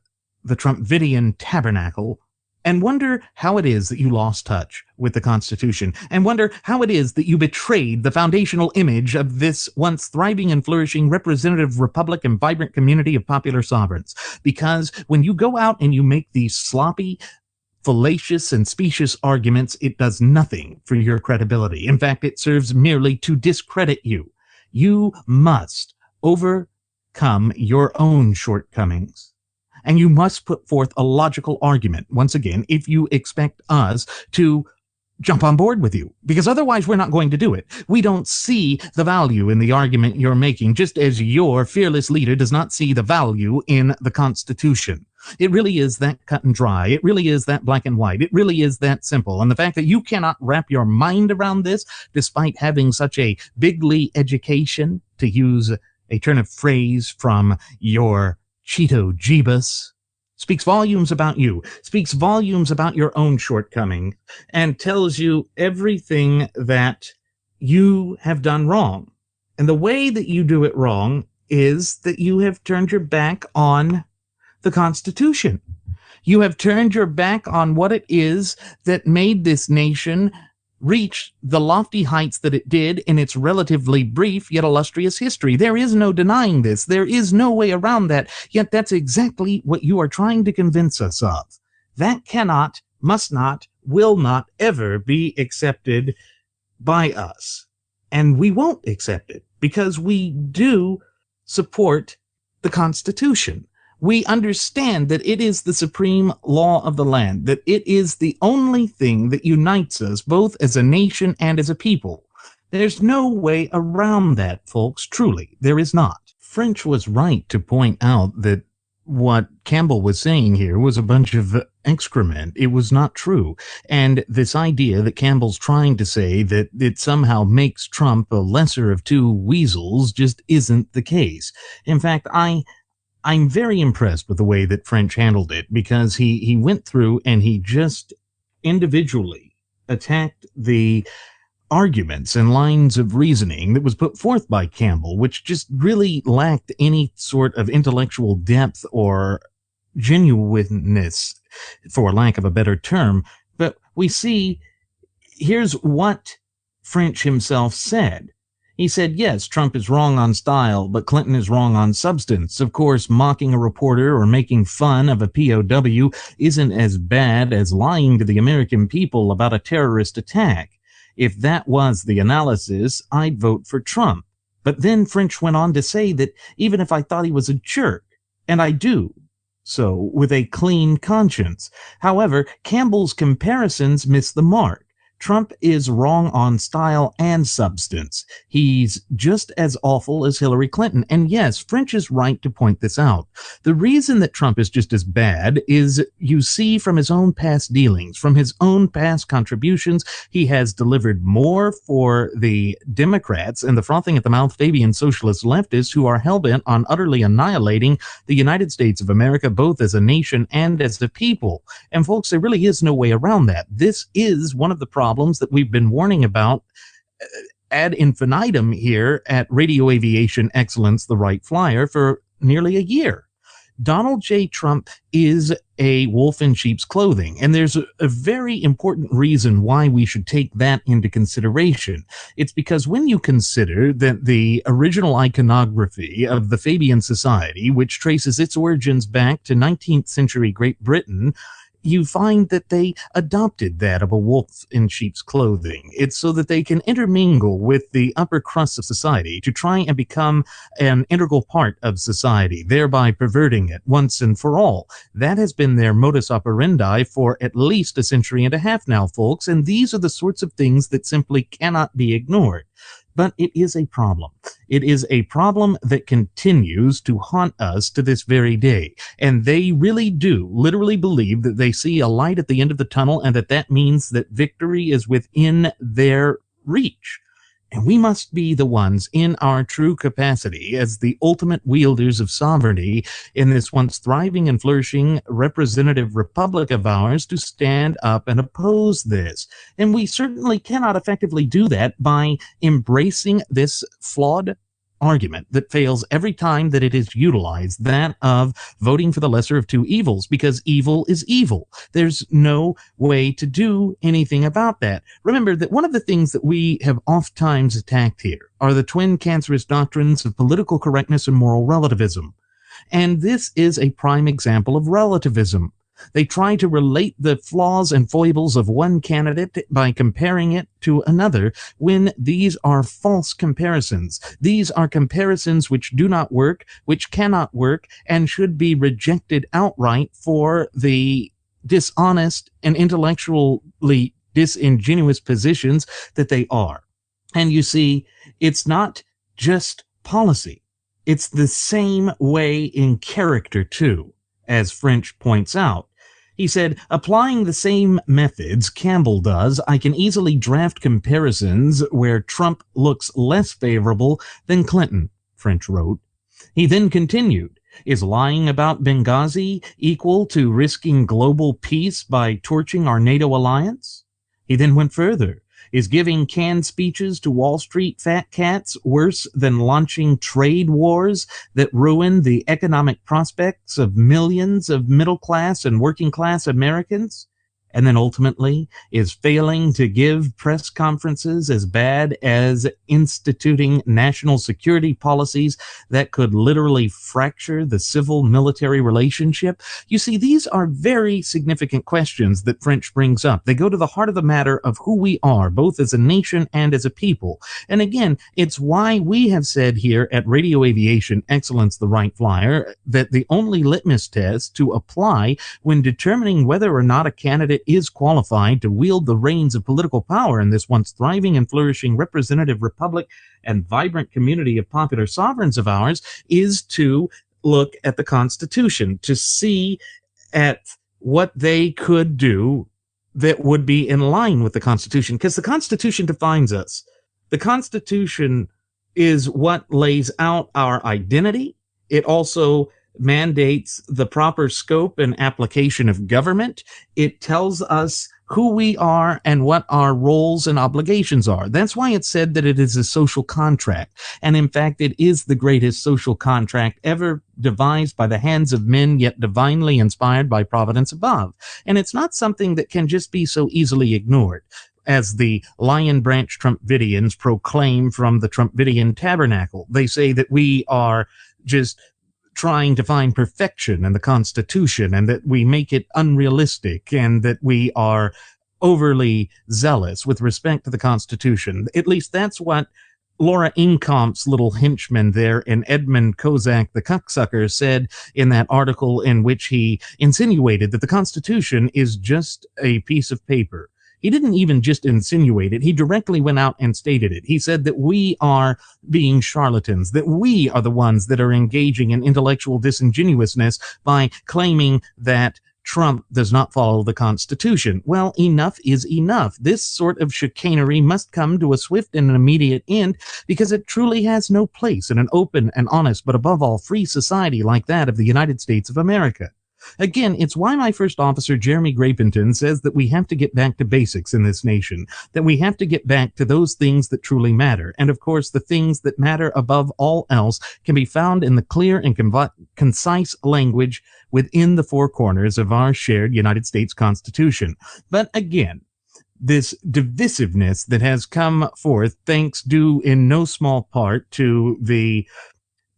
Speaker 1: the Trumpidian tabernacle, and wonder how it is that you lost touch with the Constitution, and wonder how it is that you betrayed the foundational image of this once thriving and flourishing representative republic and vibrant community of popular sovereigns. Because when you go out and you make these sloppy, fallacious, and specious arguments, it does nothing for your credibility. In fact, it serves merely to discredit you. You must overcome your own shortcomings. And you must put forth a logical argument, once again, if you expect us to jump on board with you, because otherwise we're not going to do it. We don't see the value in the argument you're making, just as your fearless leader does not see the value in the Constitution. It really is that cut and dry. It really is that black and white. It really is that simple. And the fact that you cannot wrap your mind around this, despite having such a bigly education, to use a turn of phrase from your Cheeto Jeebus, speaks volumes about you, speaks volumes about your own shortcoming, and tells you everything that you have done wrong. And the way that you do it wrong is that you have turned your back on the Constitution. You have turned your back on what it is that made this nation reach the lofty heights that it did in its relatively brief yet illustrious history. There is no denying this. There is no way around that. Yet that's exactly what you are trying to convince us of. That cannot, must not, will not ever be accepted by us. And we won't accept it because we do support the Constitution. We understand that it is the supreme law of the land, that it is the only thing that unites us both as a nation and as a people. There's no way around that, folks. Truly, there is not. French was right to point out that what Campbell was saying here was a bunch of excrement. It was not true. And this idea that Campbell's trying to say that it somehow makes Trump a lesser of two weasels just isn't the case. In fact, I'm very impressed with the way that French handled it, because he went through and he just individually attacked the arguments and lines of reasoning that was put forth by Campbell, which just really lacked any sort of intellectual depth or genuineness, for lack of a better term. But we see, here's what French himself said. He said, yes, Trump is wrong on style, but Clinton is wrong on substance. Of course, mocking a reporter or making fun of a POW isn't as bad as lying to the American people about a terrorist attack. If that was the analysis, I'd vote for Trump. But then French went on to say that even if I thought he was a jerk, and I do, so with a clean conscience. However, Campbell's comparisons miss the mark. Trump is wrong on style and substance. He's just as awful as Hillary Clinton. And yes, French is right to point this out. The reason that Trump is just as bad is you see from his own past dealings, from his own past contributions, he has delivered more for the Democrats and the frothing at the mouth Fabian socialist leftists who are hell-bent on utterly annihilating the United States of America, both as a nation and as a people. And folks, there really is no way around that. This is one of the problems that we've been warning about ad infinitum here at Radio Aviation Excellence, the Wright Flyer, for nearly a year. Donald J. Trump is a wolf in sheep's clothing, and there's a very important reason why we should take that into consideration. It's because when you consider that the original iconography of the Fabian Society, which traces its origins back to 19th century Great Britain, you find that they adopted that of a wolf in sheep's clothing. It's so that they can intermingle with the upper crust of society to try and become an integral part of society, thereby perverting it once and for all. That has been their modus operandi for at least a century and a half now, folks, and these are the sorts of things that simply cannot be ignored. But it is a problem. It is a problem that continues to haunt us to this very day. And they really do literally believe that they see a light at the end of the tunnel and that means that victory is within their reach. And we must be the ones in our true capacity as the ultimate wielders of sovereignty in this once thriving and flourishing representative republic of ours to stand up and oppose this. And we certainly cannot effectively do that by embracing this flawed argument that fails every time that it is utilized, that of voting for the lesser of two evils, because evil is evil. There's no way to do anything about that. Remember that one of the things that we have oft times attacked here are the twin cancerous doctrines of political correctness and moral relativism. And this is a prime example of relativism. They try to relate the flaws and foibles of one candidate by comparing it to another, when these are false comparisons. These are comparisons which do not work, which cannot work, and should be rejected outright for the dishonest and intellectually disingenuous positions that they are. And you see, it's not just policy. It's the same way in character, too. As French points out, he said, applying the same methods Campbell does, I can easily draft comparisons where Trump looks less favorable than Clinton, French wrote. He then continued, is lying about Benghazi equal to risking global peace by torching our NATO alliance? He then went further. Is giving canned speeches to Wall Street fat cats worse than launching trade wars that ruin the economic prospects of millions of middle-class and working-class Americans? And then ultimately, is failing to give press conferences as bad as instituting national security policies that could literally fracture the civil-military relationship? You see, these are very significant questions that French brings up. They go to the heart of the matter of who we are, both as a nation and as a people. And again, it's why we have said here at Radio Aviation Excellence, the Wright Flyer, that the only litmus test to apply when determining whether or not a candidate is qualified to wield the reins of political power in this once thriving and flourishing representative republic and vibrant community of popular sovereigns of ours is to look at the Constitution, to see at what they could do that would be in line with the Constitution, because the Constitution defines us. The Constitution is what lays out our identity. It also mandates the proper scope and application of government. It tells us who we are and what our roles and obligations are. That's why it's said that it is a social contract. And in fact, it is the greatest social contract ever devised by the hands of men, yet divinely inspired by providence above. And it's not something that can just be so easily ignored, as the Lion Branch Trumpidians proclaim from the Trumpidian Tabernacle. They say that we are just trying to find perfection in the Constitution, and that we make it unrealistic, and that we are overly zealous with respect to the Constitution. At least that's what Laura Incomp's little henchman there, and Edmund Kozak, the cucksucker, said in that article in which he insinuated that the Constitution is just a piece of paper. He didn't even just insinuate it. He directly went out and stated it. He said that we are being charlatans, that we are the ones that are engaging in intellectual disingenuousness by claiming that Trump does not follow the Constitution. Well, enough is enough. This sort of chicanery must come to a swift and an immediate end, because it truly has no place in an open and honest, but above all, free society like that of the United States of America. Again, it's why my first officer, Jeremy Grapenton, says that we have to get back to basics in this nation, that we have to get back to those things that truly matter. And of course, the things that matter above all else can be found in the clear and concise language within the four corners of our shared United States Constitution. But again, this divisiveness that has come forth, thanks due in no small part to the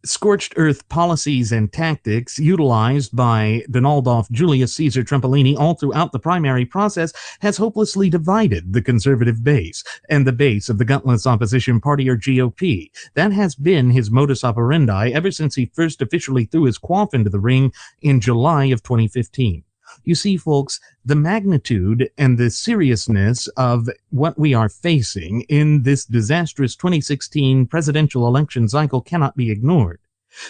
Speaker 1: scorched earth policies and tactics utilized by Donald Julius Caesar Trumpolini all throughout the primary process, has hopelessly divided the conservative base and the base of the gutless opposition party, or GOP. That has been his modus operandi ever since he first officially threw his quaff into the ring in July of 2015. You see, folks, the magnitude and the seriousness of what we are facing in this disastrous 2016 presidential election cycle cannot be ignored.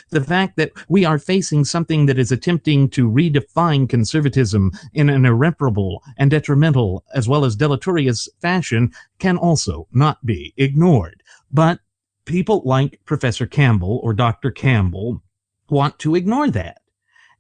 Speaker 1: The fact that we are facing something that is attempting to redefine conservatism in an irreparable and detrimental as well as deleterious fashion can also not be ignored. But people like Professor Campbell or Dr. Campbell want to ignore that.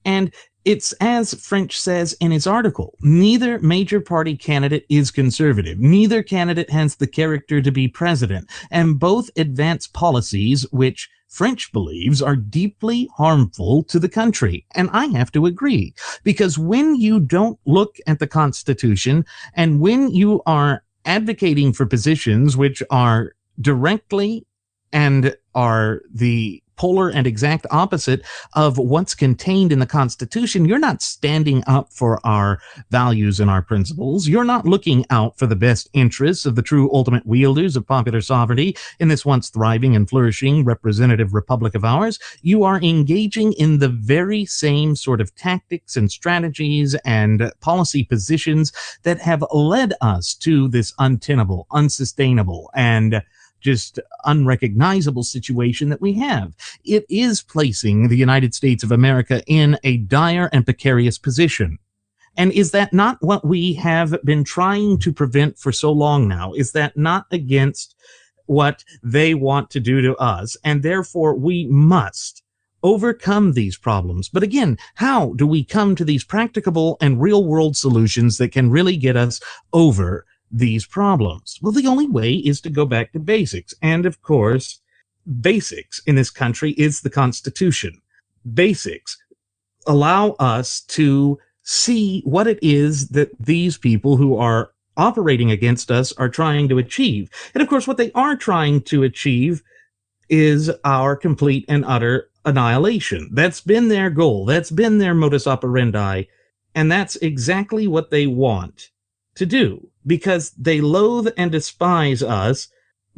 Speaker 1: And it's as French says in his article, neither major party candidate is conservative. Neither candidate has the character to be president, and both advance policies which French believes are deeply harmful to the country. And I have to agree, because when you don't look at the Constitution and when you are advocating for positions which are directly and are the polar and exact opposite of what's contained in the Constitution, you're not standing up for our values and our principles. You're not looking out for the best interests of the true ultimate wielders of popular sovereignty in this once thriving and flourishing representative republic of ours. You are engaging in the very same sort of tactics and strategies and policy positions that have led us to this untenable, unsustainable, and just unrecognizable situation that we have. It is placing the United States of America in a dire and precarious position. And is that not what we have been trying to prevent for so long now? Is that not against what they want to do to us? And therefore, we must overcome these problems. But again, how do we come to these practicable and real-world solutions that can really get us over these problems? Well, the only way is to go back to basics. And of course, basics in this country is the Constitution. Basics allow us to see what it is that these people who are operating against us are trying to achieve. And of course, what they are trying to achieve is our complete and utter annihilation. That's been their goal. That's been their modus operandi. And that's exactly what they want to do, because they loathe and despise us,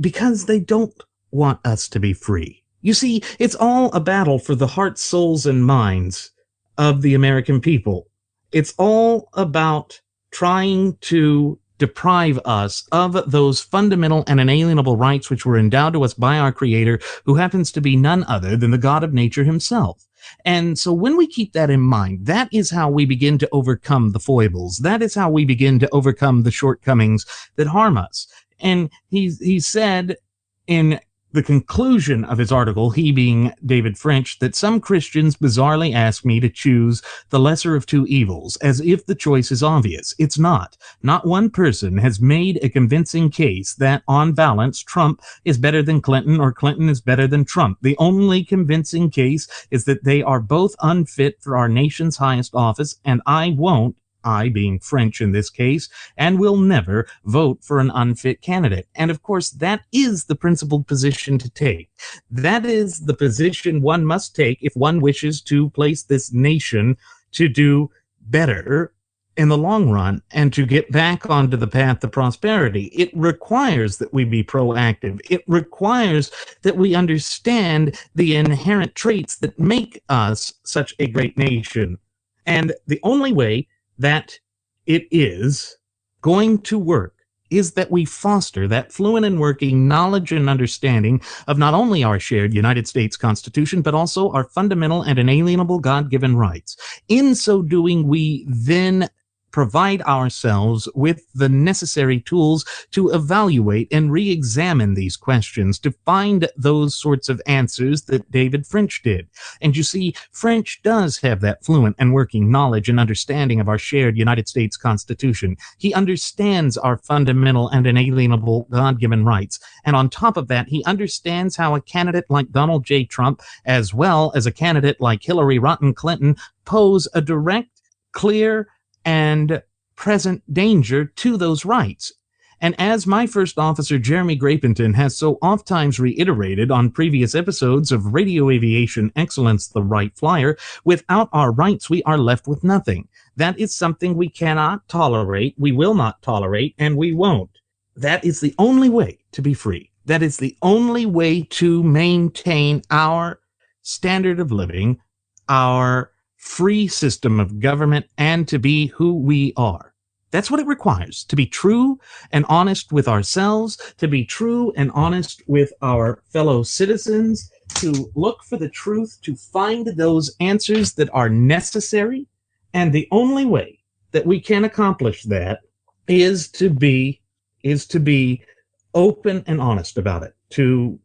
Speaker 1: because they don't want us to be free. You see, it's all a battle for the hearts, souls, and minds of the American people. It's all about trying to deprive us of those fundamental and inalienable rights which were endowed to us by our Creator, who happens to be none other than the God of nature himself. And so when we keep that in mind, that is how we begin to overcome the foibles. That is how we begin to overcome the shortcomings that harm us. And he said in the conclusion of his article, he being David French, that some Christians bizarrely ask me to choose the lesser of two evils, as if the choice is obvious. It's not. Not one person has made a convincing case that, on balance, Trump is better than Clinton or Clinton is better than Trump. The only convincing case is that they are both unfit for our nation's highest office, and I won't, I being French in this case, and will never vote for an unfit candidate. And of course, that is the principled position to take. That is the position one must take if one wishes to place this nation to do better in the long run and to get back onto the path to prosperity. It requires that we be proactive. It requires that we understand the inherent traits that make us such a great nation. And the only way that it is going to work is that we foster that fluent and working knowledge and understanding of not only our shared United States Constitution, but also our fundamental and inalienable God-given rights. In so doing, we then provide ourselves with the necessary tools to evaluate and re-examine these questions, to find those sorts of answers that David French did. And you see, French does have that fluent and working knowledge and understanding of our shared United States Constitution. He understands our fundamental and inalienable God-given rights. And on top of that, he understands how a candidate like Donald J. Trump, as well as a candidate like Hillary Rotten Clinton, pose a direct, clear, and present danger to those rights. And as my first officer, Jeremy Grapington, has so oftentimes reiterated on previous episodes of Radio Aviation Excellence, the Wright Flyer, without our rights, we are left with nothing. That is something we cannot tolerate, we will not tolerate, and we won't. That is the only way to be free. That is the only way to maintain our standard of living, our free system of government, and to be who we are. That's what it requires, to be true and honest with ourselves, to be true and honest with our fellow citizens, to look for the truth, to find those answers that are necessary. And the only way that we can accomplish that is to be open and honest about it, to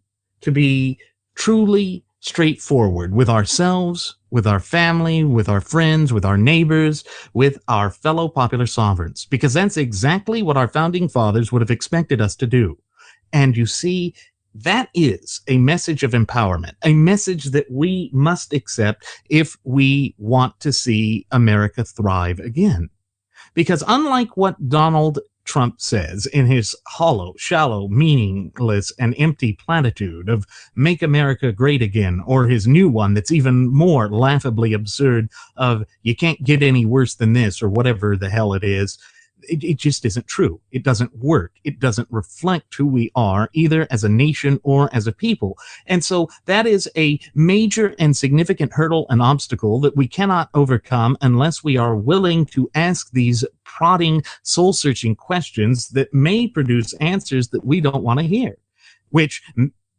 Speaker 1: be truly straightforward with ourselves, with our family, with our friends, with our neighbors, with our fellow popular sovereigns, because that's exactly what our founding fathers would have expected us to do. And you see, that is a message of empowerment, a message that we must accept if we want to see America thrive again. Because unlike what Donald Trump says in his hollow, shallow, meaningless, and empty platitude of "Make America Great Again," or his new one that's even more laughably absurd of "You can't get any worse than this," or whatever the hell it is, it just isn't true. It doesn't work. It doesn't reflect who we are, either as a nation or as a people. And so that is a major and significant hurdle and obstacle that we cannot overcome unless we are willing to ask these prodding, soul-searching questions that may produce answers that we don't want to hear, which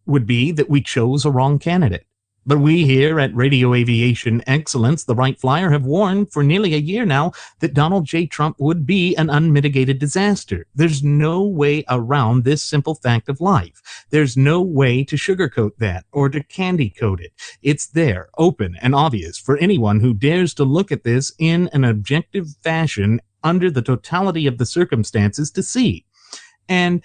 Speaker 1: would be that we chose a wrong candidate. But we here at Radio Aviation Excellence, the Wright Flyer, have warned for nearly a year now that Donald J. Trump would be an unmitigated disaster. There's no way around this simple fact of life. There's no way to sugarcoat that or to candy coat it. It's there, open and obvious for anyone who dares to look at this in an objective fashion under the totality of the circumstances to see. And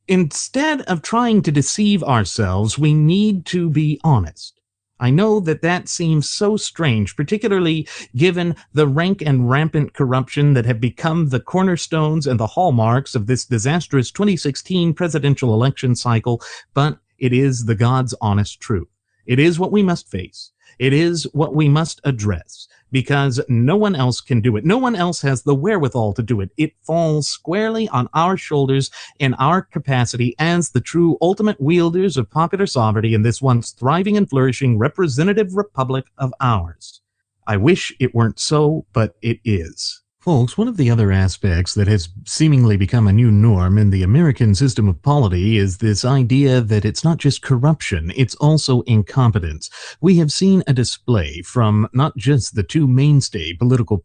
Speaker 1: instead of trying to deceive ourselves, we need to be honest. I know that that seems so strange, particularly given the rank and rampant corruption that have become the cornerstones and the hallmarks of this disastrous 2016 presidential election cycle, but it is the God's honest truth. It is what we must face. It is what we must address, because no one else can do it. No one else has the wherewithal to do it. It falls squarely on our shoulders in our capacity as the true ultimate wielders of popular sovereignty in this once thriving and flourishing representative republic of ours. I wish it weren't so, but it is. Folks, one of the other aspects that has seemingly become a new norm in the American system of polity is this idea that it's not just corruption, it's also incompetence. We have seen a display from not just the two mainstay political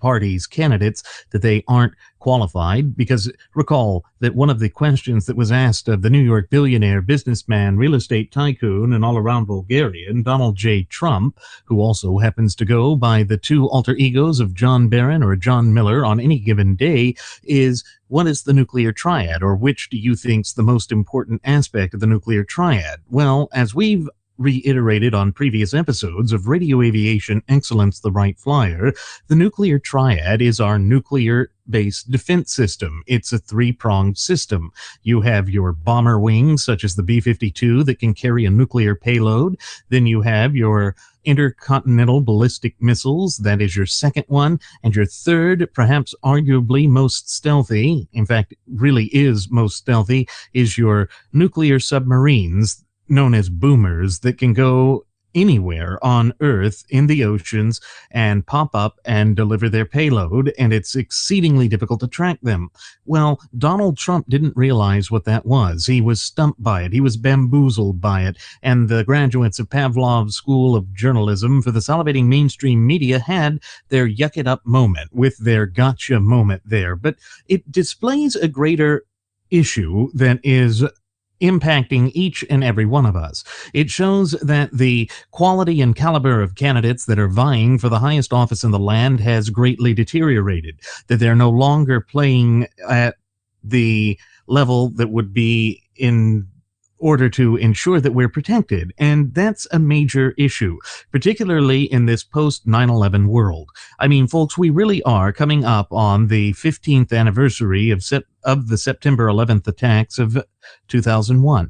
Speaker 1: parties' candidates that they aren't qualified, because recall that one of the questions that was asked of the New York billionaire, businessman, real estate tycoon, and all-around Bulgarian, Donald J. Trump, who also happens to go by the two alter egos of John Barron or John Miller on any given day, is what is the nuclear triad, or which do you think's the most important aspect of the nuclear triad? Well, as we've reiterated on previous episodes of Radio Aviation Excellence, the Wright Flyer, the nuclear triad is our nuclear based defense system. It's a three-pronged system. You have your bomber wings, such as the B-52, that can carry a nuclear payload. Then you have your intercontinental ballistic missiles. That is your second one. And your third, perhaps arguably most stealthy, in fact, really is most stealthy, is your nuclear submarines, known as boomers, that can go anywhere on Earth in the oceans and pop up and deliver their payload, and it's exceedingly difficult to track them. Well, Donald Trump didn't realize what that was. He was stumped by it. He was bamboozled by it. And the graduates of Pavlov's School of Journalism for the salivating mainstream media had their yuck it up moment with their gotcha moment there. But it displays a greater issue that is impacting each and every one of us. It shows that the quality and caliber of candidates that are vying for the highest office in the land has greatly deteriorated, that they're no longer playing at the level that would be in order to ensure that we're protected. And that's a major issue, particularly in this post 9/11 world. I mean, folks, we really are coming up on the 15th anniversary of the September 11th attacks of 2001.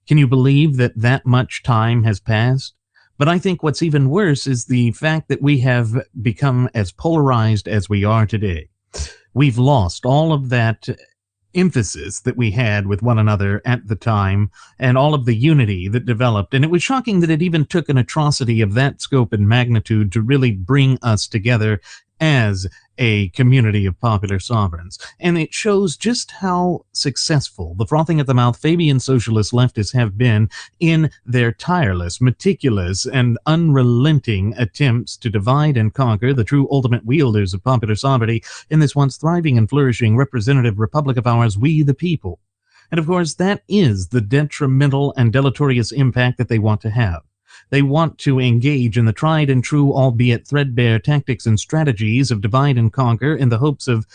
Speaker 1: Can you believe that that much time has passed? But I think what's even worse is the fact that we have become as polarized as we are today. We've lost all of that emphasis that we had with one another at the time and all of the unity that developed. And it was shocking that it even took an atrocity of that scope and magnitude to really bring us together as a community of popular sovereigns. And it shows just how successful the frothing at the mouth Fabian socialist leftists have been in their tireless, meticulous, and unrelenting attempts to divide and conquer the true ultimate wielders of popular sovereignty in this once thriving and flourishing representative republic of ours, we the people. And of course, that is the detrimental and deleterious impact that they want to have. They want to engage in the tried and true, albeit threadbare, tactics and strategies of divide and conquer in the hopes of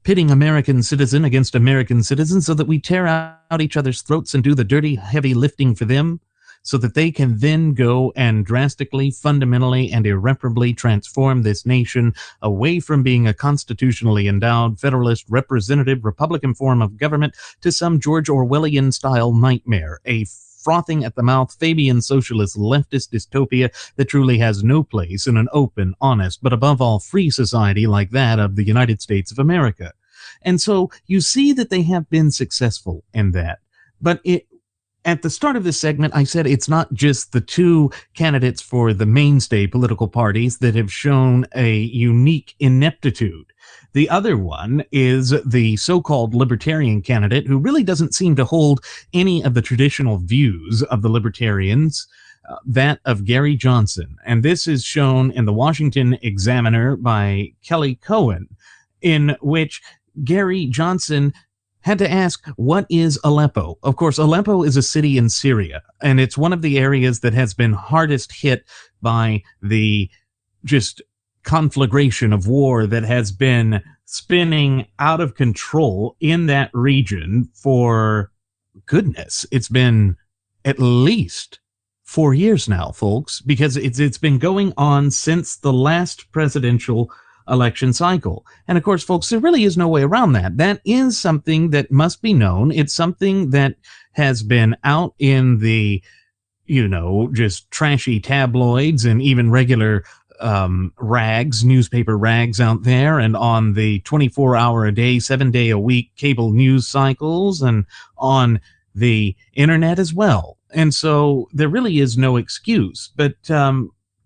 Speaker 1: pitting American citizen against American citizen so that we tear out each other's throats and do the dirty, heavy lifting for them, so that they can then go and drastically, fundamentally, and irreparably transform this nation away from being a constitutionally endowed, federalist, representative, Republican form of government to some George Orwellian-style nightmare, a frothing at the mouth Fabian socialist leftist dystopia that truly has no place in an open, honest, but above all free society like that of the United States of America. And so you see that they have been successful in that. But at the start of this segment, I said it's not just the two candidates for the mainstay political parties that have shown a unique ineptitude. The other one is the so-called libertarian candidate who really doesn't seem to hold any of the traditional views of the libertarians, that of Gary Johnson. And this is shown in the Washington Examiner by Kelly Cohen, in which Gary Johnson had to ask, what is Aleppo? Of course, Aleppo is a city in Syria, and it's one of the areas that has been hardest hit by the just conflagration of war that has been spinning out of control in that region for, goodness, it's been at least 4 years now, folks, because it's been going on since the last presidential election cycle. And of course, folks, there really is no way around that. That is something that must be known. It's something that has been out in the, just trashy tabloids and even regular newspaper rags out there, and on the 24-hour-a-day, 7-day-a-week cable news cycles, and on the internet as well. And so there really is no excuse. But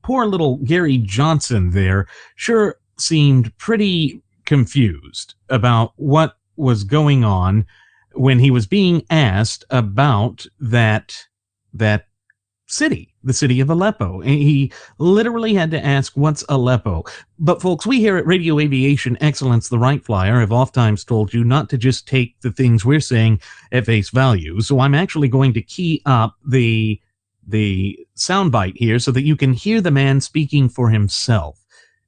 Speaker 1: poor little Gary Johnson there sure seemed pretty confused about what was going on when he was being asked about that city, the city of Aleppo. He literally had to ask, what's Aleppo? But folks, we here at Radio Aviation Excellence, the Wright Flyer, have oftentimes told you not to just take the things we're saying at face value. So I'm actually going to key up the soundbite here so that you can hear the man speaking for himself.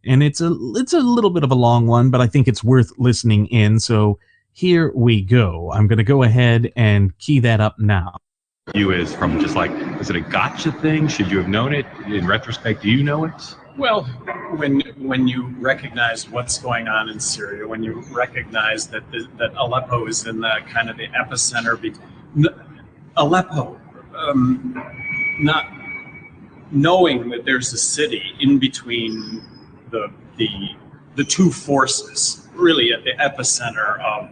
Speaker 1: And it's a little bit of a long one, but I think it's worth listening in. So here we go. I'm going to go ahead and key that up now.
Speaker 2: You is from just like, was it a gotcha thing? Should you have known it? In retrospect, do you know it? Well, when you recognize what's going on in Syria, when you recognize that that Aleppo is in the kind of the epicenter, Aleppo, not knowing that there's a city in between the two forces, really at the epicenter of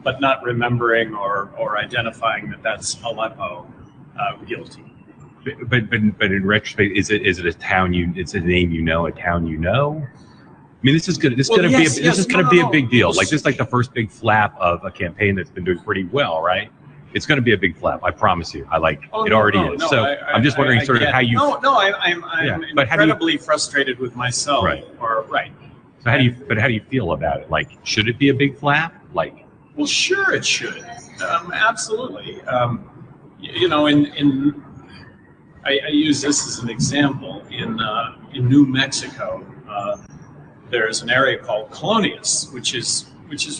Speaker 2: but not remembering or identifying that that's Aleppo, guilty.
Speaker 3: But in retrospect, is it a town it's a name you know, a town you know? I mean, this is gonna be a big deal. Like this is like the first big flap of a campaign that's been doing pretty well, right? It's going to be a big flap. I promise you. It already is. So I'm just wondering how you.
Speaker 2: I'm incredibly frustrated with myself.
Speaker 3: Right.
Speaker 2: Right.
Speaker 3: So how do you feel about it? Like, should it be a big flap? Like.
Speaker 2: Well, sure, it should. Absolutely. I use this as an example. In New Mexico, there's an area called Colonias, which is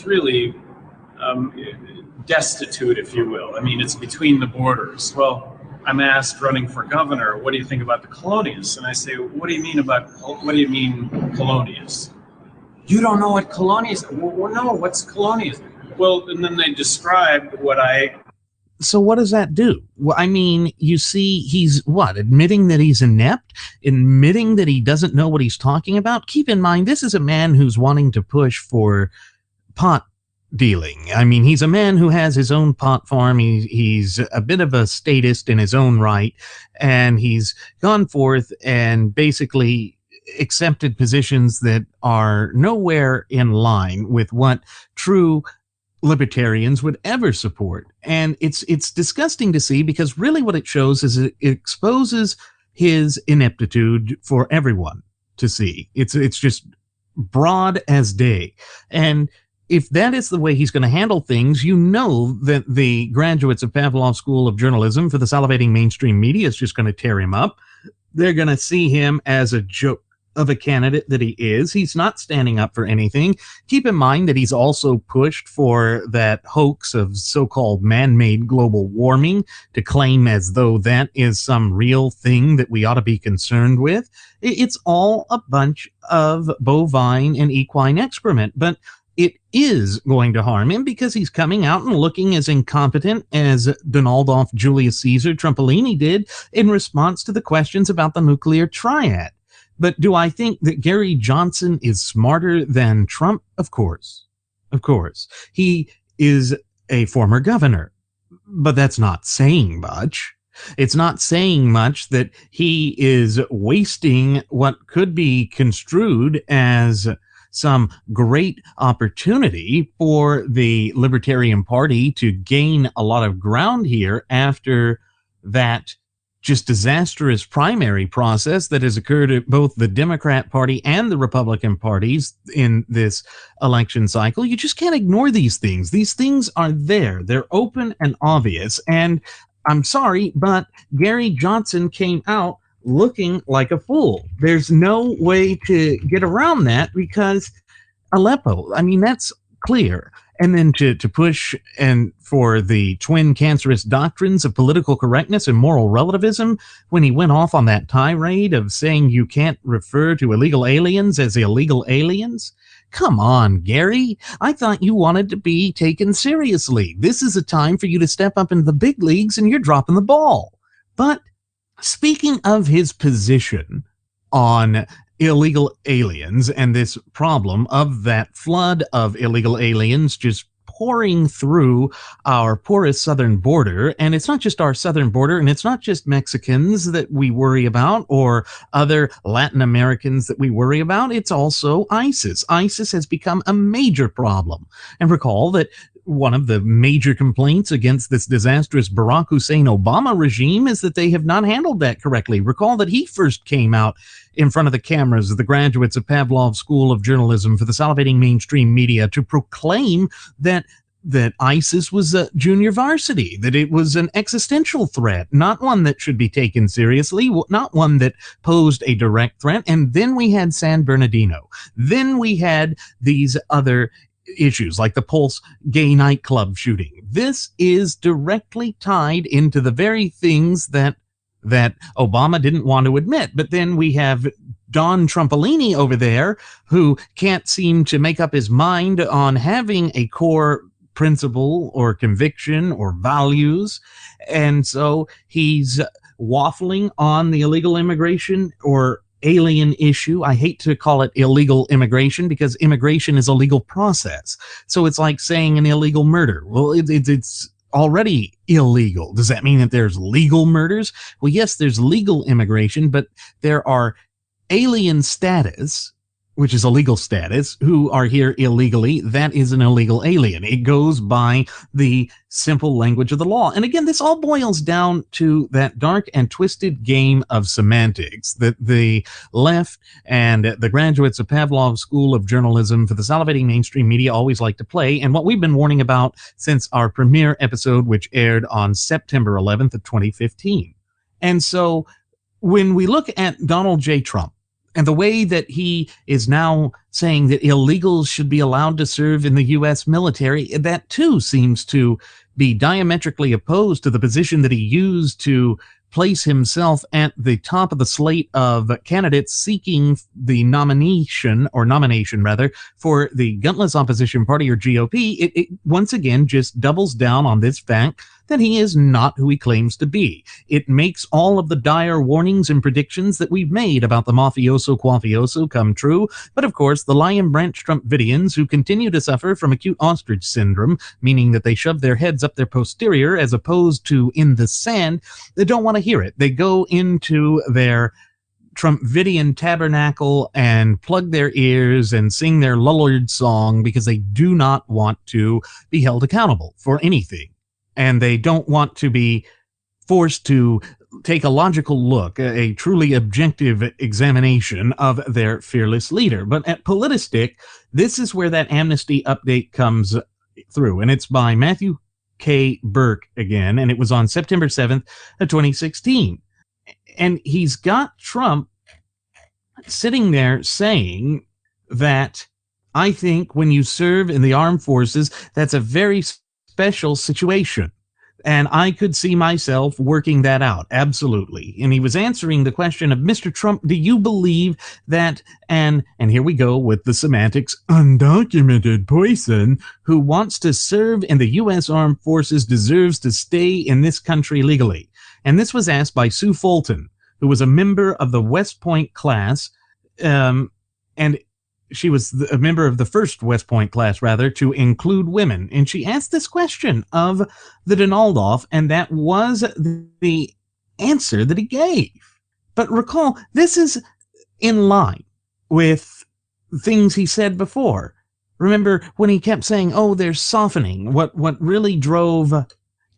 Speaker 2: really destitute, if you will. I mean, it's between the borders. Well, I'm asked running for governor, what do you think about the Colonias? And I say, what do you mean Colonias? You don't know what Colonias? Well, no, what's Colonias? Well, and then they described
Speaker 1: So what does that do? Well, I mean, you see, he's admitting that he's inept, admitting that he doesn't know what he's talking about. Keep in mind, this is a man who's wanting to push for pot dealing. I mean, he's a man who has his own pot farm. He's a bit of a statist in his own right, and he's gone forth and basically accepted positions that are nowhere in line with what true libertarians would ever support. And it's disgusting to see, because really what it shows is it exposes his ineptitude for everyone to see. It's just broad as day. And if that is the way he's going to handle things, you know that the graduates of Pavlov School of Journalism for the salivating mainstream media is just going to tear him up. They're going to see him as a joke of a candidate that he is. He's not standing up for anything. Keep in mind that he's also pushed for that hoax of so-called man-made global warming to claim as though that is some real thing that we ought to be concerned with. It's all a bunch of bovine and equine excrement, but it is going to harm him because he's coming out and looking as incompetent as Donaldolf Julius Caesar Trumpolini did in response to the questions about the nuclear triad. But do I think that Gary Johnson is smarter than Trump? Of course. Of course. He is a former governor, but that's not saying much. It's not saying much that he is wasting what could be construed as some great opportunity for the Libertarian Party to gain a lot of ground here after that just disastrous primary process that has occurred at both the Democrat Party and the Republican parties in this election cycle. You just can't ignore these things. These things are there. They're open and obvious. And I'm sorry, but Gary Johnson came out looking like a fool. There's no way to get around that, because Aleppo, I mean, that's clear. And then to push and for the twin cancerous doctrines of political correctness and moral relativism, when he went off on that tirade of saying you can't refer to illegal aliens as illegal aliens. Come on, Gary. I thought you wanted to be taken seriously. This is a time for you to step up into the big leagues, and you're dropping the ball. But speaking of his position on illegal aliens and this problem of that flood of illegal aliens just pouring through our porous southern border. And it's not just our southern border, and it's not just Mexicans that we worry about or other Latin Americans that we worry about. It's also ISIS. ISIS has become a major problem. And recall that one of the major complaints against this disastrous Barack Hussein Obama regime is that they have not handled that correctly. Recall that he first came out in front of the cameras of the graduates of Pavlov School of Journalism for the salivating mainstream media to proclaim that ISIS was a junior varsity, that it was an existential threat, not one that should be taken seriously, not one that posed a direct threat. And then we had San Bernardino. Then we had these other issues like the Pulse gay nightclub shooting. This is directly tied into the very things that Obama didn't want to admit. But then we have Don Trumpolini over there, who can't seem to make up his mind on having a core principle or conviction or values. And so he's waffling on the illegal immigration or alien issue. I hate to call it illegal immigration because immigration is a legal process. So it's like saying an illegal murder. Well, it's already illegal. Does that mean that there's legal murders? Well, yes, there's legal immigration, but there are alien status, which is a legal status, who are here illegally. That is an illegal alien. It goes by the simple language of the law. And again, this all boils down to that dark and twisted game of semantics that the left and the graduates of Pavlov's School of Journalism for the salivating mainstream media always like to play, and what we've been warning about since our premiere episode, which aired on September 11th of 2015. And so when we look at Donald J. Trump, and the way that he is now saying that illegals should be allowed to serve in the U.S. military, that too seems to be diametrically opposed to the position that he used to place himself at the top of the slate of candidates seeking the nomination for the Gutless Opposition Party, or GOP. It once again just doubles down on this fact that he is not who he claims to be. It makes all of the dire warnings and predictions that we've made about the mafioso quafioso come true. But of course, the Lion Branch Trumpidians, who continue to suffer from acute ostrich syndrome, meaning that they shove their heads up their posterior as opposed to in the sand, they don't want to hear it. They go into their Trumpidian tabernacle and plug their ears and sing their Lullard song because they do not want to be held accountable for anything. And they don't want to be forced to take a logical look, a truly objective examination of their fearless leader. But at Politistic, this is where that amnesty update comes through. And it's by Matthew K. Burke again, and it was on September 7th of 2016. And he's got Trump sitting there saying that, I think when you serve in the armed forces, that's a very special situation. And I could see myself working that out. Absolutely. And he was answering the question of, Mr. Trump, do you believe that and here we go with the semantics, undocumented person who wants to serve in the U.S. Armed Forces deserves to stay in this country legally? And this was asked by Sue Fulton, who was a member of the West Point class, and she was a member of the first West Point class, rather, to include women. And she asked this question of the Donaldoff, and that was the answer that he gave. But recall, this is in line with things he said before. Remember when he kept saying, oh, there's softening. What really drove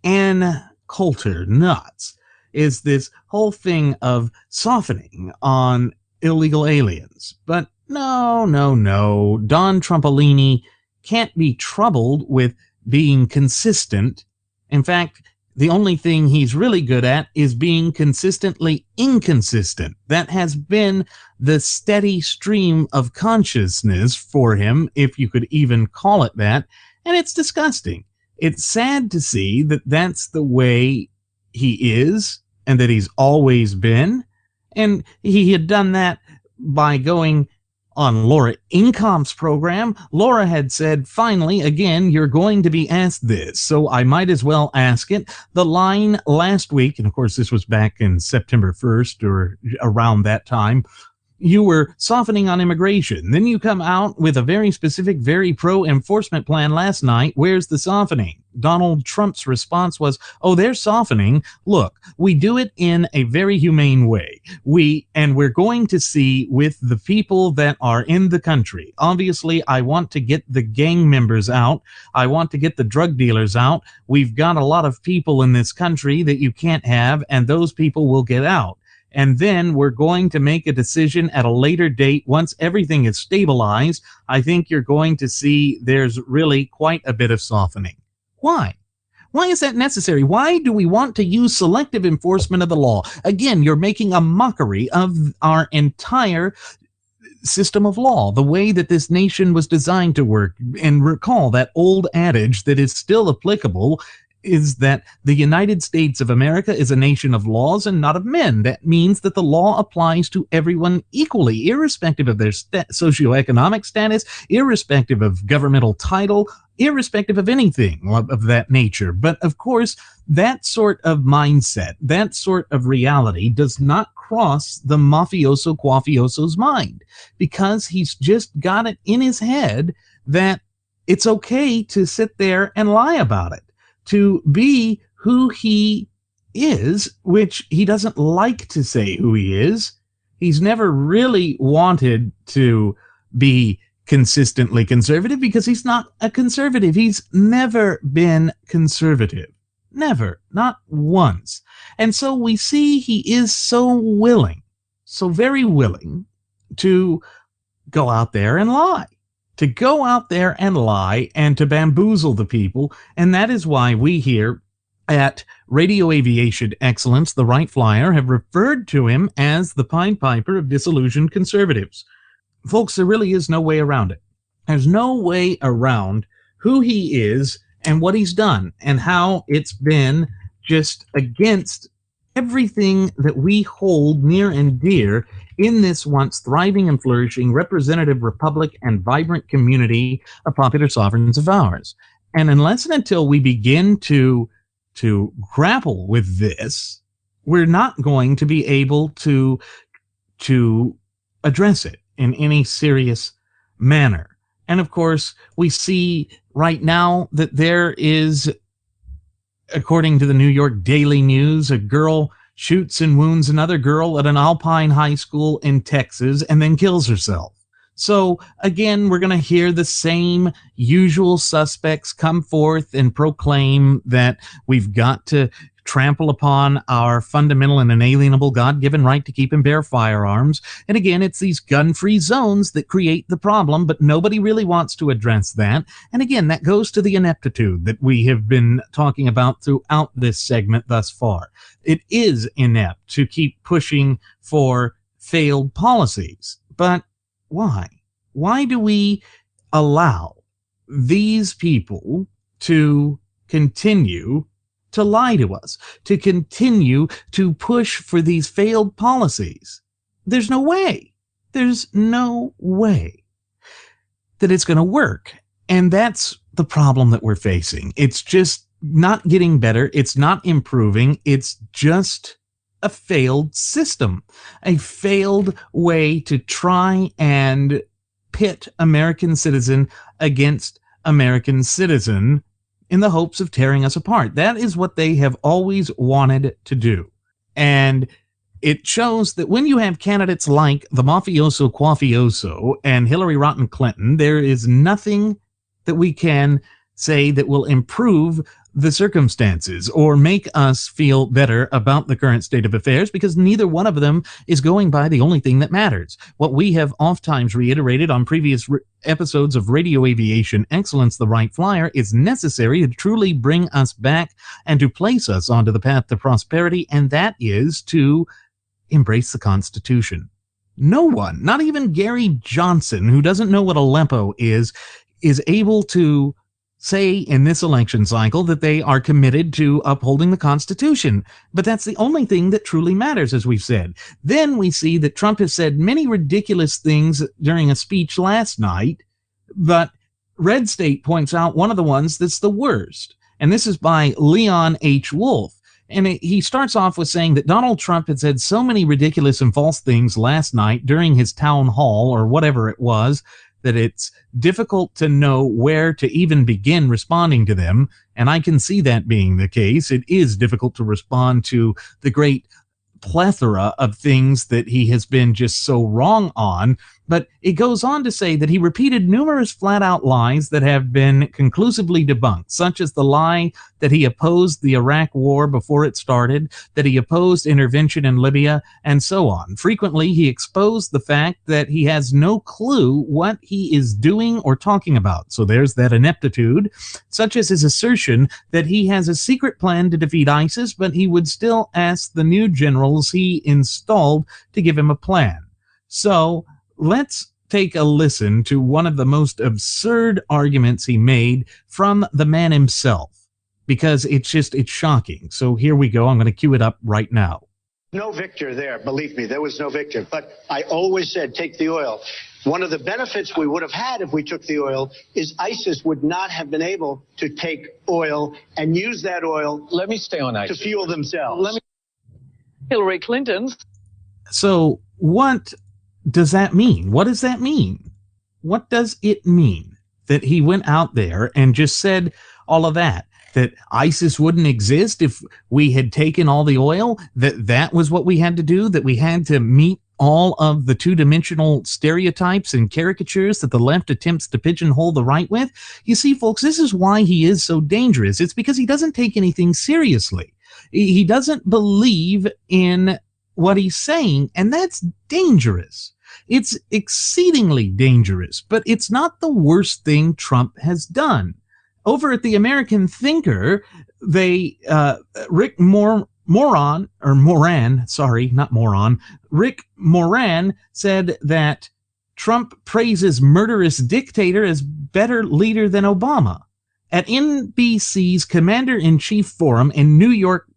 Speaker 1: Ann Coulter nuts is this whole thing of softening on illegal aliens. But no. Don Trumpolini can't be troubled with being consistent. In fact, the only thing he's really good at is being consistently inconsistent. That has been the steady stream of consciousness for him, if you could even call it that, and it's disgusting. It's sad to see that that's the way he is and that he's always been, and he had done that by going on Laura Incomp's program. Laura had said, finally, again, you're going to be asked this, so I might as well ask it. The line last week, and of course this was back in September 1st or around that time, you were softening on immigration. Then you come out with a very specific, very pro-enforcement plan last night. Where's the softening? Donald Trump's response was, oh, they're softening. Look, we do it in a very humane way. We're going to see with the people that are in the country. Obviously, I want to get the gang members out. I want to get the drug dealers out. We've got a lot of people in this country that you can't have, and those people will get out. And then we're going to make a decision at a later date. Once everything is stabilized, I think you're going to see there's really quite a bit of softening. Why? Why is that necessary? Why do we want to use selective enforcement of the law? Again, you're making a mockery of our entire system of law, the way that this nation was designed to work. And recall that old adage that is still applicable is that the United States of America is a nation of laws and not of men. That means that the law applies to everyone equally, irrespective of their socioeconomic status, irrespective of governmental title, irrespective of anything of that nature. But of course, that sort of mindset, that sort of reality does not cross the mafioso quafioso's mind, because he's just got it in his head that it's okay to sit there and lie about it, to be who he is, which he doesn't like to say who he is. He's never really wanted to be consistently conservative because he's not a conservative. He's never been conservative. Never. Not once. And so we see he is so willing, so very willing to go out there and lie. To go out there and lie and to bamboozle the people. And that is why we here at Radio Aviation Excellence, the Wright Flyer, have referred to him as the Pied Piper of disillusioned conservatives. Folks, there really is no way around it. There's no way around who he is and what he's done and how it's been just against everything that we hold near and dear in this once thriving and flourishing representative republic and vibrant community of popular sovereigns of ours. And unless and until we begin to grapple with this, we're not going to be able to address it in any serious manner. And of course, we see right now that there is, according to the New York Daily News, a girl shoots and wounds another girl at an Alpine high school in Texas and then kills herself. So again, we're going to hear the same usual suspects come forth and proclaim that we've got to trample upon our fundamental and inalienable God-given right to keep and bear firearms. And again, it's these gun-free zones that create the problem, but nobody really wants to address that. And again, that goes to the ineptitude that we have been talking about throughout this segment thus far. It is inept to keep pushing for failed policies. But why? Why do we allow these people to continue to lie to us, to continue to push for these failed policies? There's no way. There's no way that it's going to work. And that's the problem that we're facing. It's just not getting better. It's not improving. It's just a failed system, a failed way to try and pit American citizen against American citizen in the hopes of tearing us apart. That is what they have always wanted to do. And it shows that when you have candidates like the mafioso quafioso and Hillary Rotten Clinton, there is nothing that we can say that will improve the circumstances or make us feel better about the current state of affairs, because neither one of them is going by the only thing that matters. What we have oftentimes reiterated on previous episodes of Radio Aviation Excellence, the Wright Flyer, is necessary to truly bring us back and to place us onto the path to prosperity, and that is to embrace the Constitution. No one, not even Gary Johnson, who doesn't know what Aleppo is able to say in this election cycle that they are committed to upholding the Constitution. But that's the only thing that truly matters, as we've said. Then we see that Trump has said many ridiculous things during a speech last night, but Red State points out one of the ones that's the worst. And this is by Leon H. Wolf. And he starts off with saying that Donald Trump had said so many ridiculous and false things last night during his town hall, or whatever it was, that it's difficult to know where to even begin responding to them. And I can see that being the case. It is difficult to respond to the great plethora of things that he has been just so wrong on. But it goes on to say that he repeated numerous flat-out lies that have been conclusively debunked, such as the lie that he opposed the Iraq war before it started, that he opposed intervention in Libya, and so on. Frequently, he exposed the fact that he has no clue what he is doing or talking about. So there's that ineptitude, such as his assertion that he has a secret plan to defeat ISIS, but he would still ask the new generals he installed to give him a plan. So let's take a listen to one of the most absurd arguments he made from the man himself. because it's shocking. So here we go. I'm going to cue it up right now.
Speaker 4: No victor there. Believe me, there was no victor. But I always said, take the oil. One of the benefits we would have had if we took the oil is ISIS would not have been able to take oil and use that oil.
Speaker 5: Let me stay on ISIS.
Speaker 4: To fuel themselves.
Speaker 5: Hillary Clinton's.
Speaker 1: So what does that mean? What does that mean? What does it mean that he went out there and just said all of that? That ISIS wouldn't exist if we had taken all the oil, that was what we had to do, that we had to meet all of the two-dimensional stereotypes and caricatures that the left attempts to pigeonhole the right with. You see, folks, this is why he is so dangerous. It's because he doesn't take anything seriously. He doesn't believe in what he's saying, and that's dangerous. It's exceedingly dangerous, but it's not the worst thing Trump has done. Over at the American Thinker, Rick Moran said that Trump praises murderous dictator as better leader than Obama. At NBC's Commander-in-Chief Forum in New York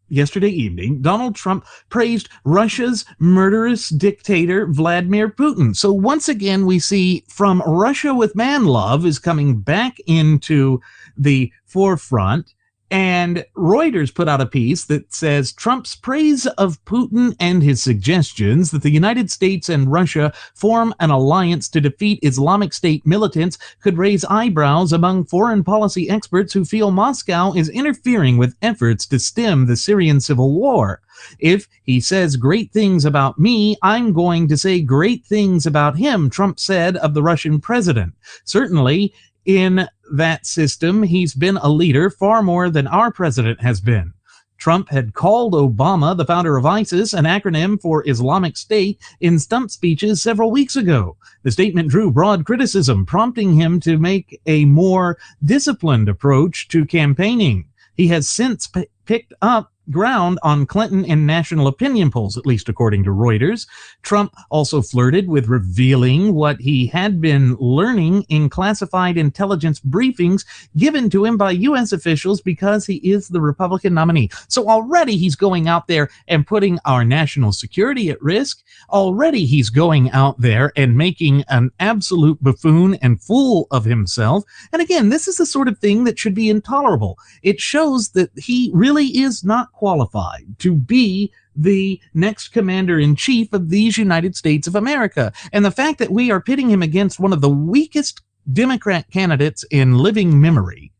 Speaker 1: yesterday evening, Donald Trump praised Russia's murderous dictator, Vladimir Putin. So once again, we see From Russia with Man Love is coming back into the forefront. And Reuters put out a piece that says Trump's praise of Putin and his suggestions that the United States and Russia form an alliance to defeat Islamic State militants could raise eyebrows among foreign policy experts who feel Moscow is interfering with efforts to stem the Syrian civil war. If he says great things about me, I'm going to say great things about him, Trump said of the Russian president. Certainly, in that system, he's been a leader far more than our president has been. Trump had called Obama, the founder of ISIS, an acronym for Islamic State, in stump speeches several weeks ago. The statement drew broad criticism, prompting him to make a more disciplined approach to campaigning. He has since picked up ground on Clinton and national opinion polls, at least according to Reuters. Trump also flirted with revealing what he had been learning in classified intelligence briefings given to him by U.S. officials because he is the Republican nominee. So already he's going out there and putting our national security at risk. Already he's going out there and making an absolute buffoon and fool of himself. And again, this is the sort of thing that should be intolerable. It shows that he really is not qualified to be the next commander-in-chief of these United States of America. And the fact that we are pitting him against one of the weakest Democrat candidates in living memory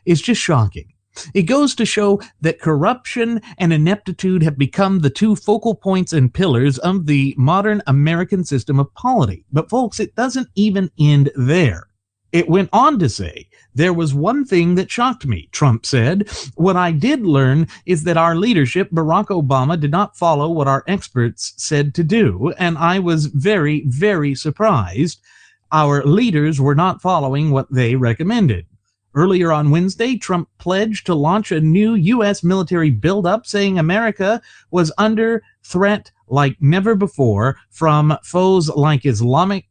Speaker 1: is just shocking. It goes to show that corruption and ineptitude have become the two focal points and pillars of the modern American system of polity. But folks, it doesn't even end there. It went on to say, there was one thing that shocked me, Trump said. What I did learn is that our leadership, Barack Obama, did not follow what our experts said to do, and I was very, very surprised. Our leaders were not following what they recommended. Earlier on Wednesday, Trump pledged to launch a new U.S. military buildup, saying America was under threat like never before from foes like Islamic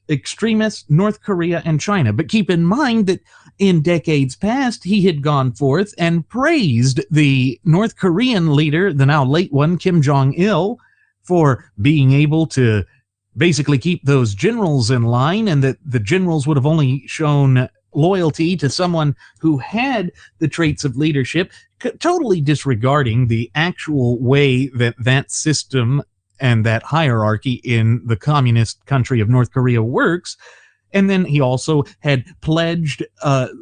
Speaker 1: extremists, North Korea, and China. But keep in mind that in decades past, he had gone forth and praised the North Korean leader, the now late one, Kim Jong-il, for being able to basically keep those generals in line, and that the generals would have only shown loyalty to someone who had the traits of leadership, totally disregarding the actual way that that system and that hierarchy in the communist country of North Korea works. And then he also had pledged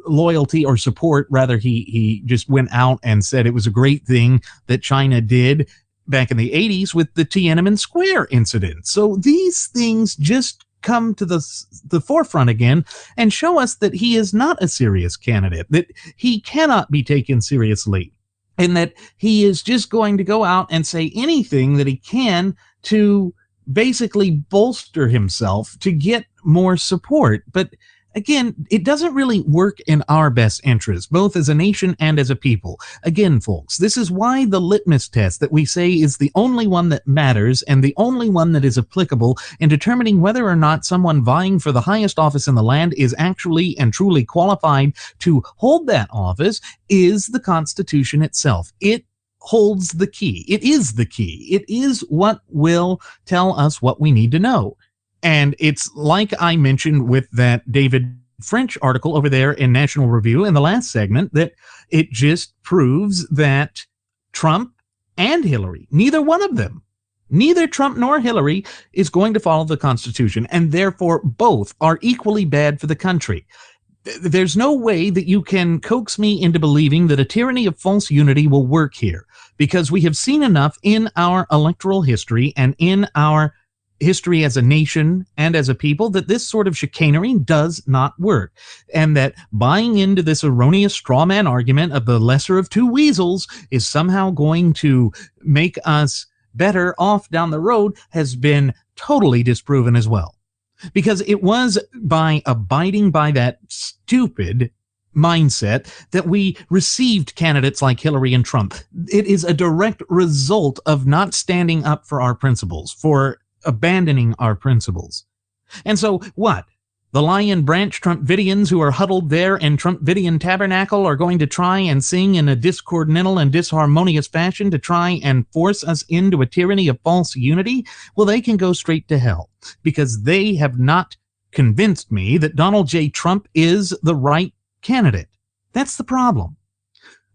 Speaker 1: loyalty or support. Rather, he just went out and said it was a great thing that China did back in the 80s with the Tiananmen Square incident. So these things just come to the forefront again and show us that he is not a serious candidate, that he cannot be taken seriously, and that he is just going to go out and say anything that he can to basically bolster himself to get more support. But again, it doesn't really work in our best interest, both as a nation and as a people. Again, folks, this is why the litmus test that we say is the only one that matters and the only one that is applicable in determining whether or not someone vying for the highest office in the land is actually and truly qualified to hold that office is the Constitution itself. It holds the key. It is the key. It is what will tell us what we need to know. And it's like I mentioned with that David French article over there in National Review in the last segment, that it just proves that Trump and Hillary, neither one of them, neither Trump nor Hillary is going to follow the Constitution, and therefore both are equally bad for the country. There's no way that you can coax me into believing that a tyranny of false unity will work here, because we have seen enough in our electoral history and in our history as a nation and as a people that this sort of chicanery does not work, and that buying into this erroneous straw man argument of the lesser of two weasels is somehow going to make us better off down the road has been totally disproven as well. Because it was by abiding by that stupid mindset that we received candidates like Hillary and Trump. It is a direct result of not standing up for our principles, for abandoning our principles. And so what? The Lion Branch Trumpidians who are huddled there in Trumpidian Tabernacle are going to try and sing in a discordinal and disharmonious fashion to try and force us into a tyranny of false unity? Well, they can go straight to hell, because they have not convinced me that Donald J. Trump is the right candidate. That's the problem.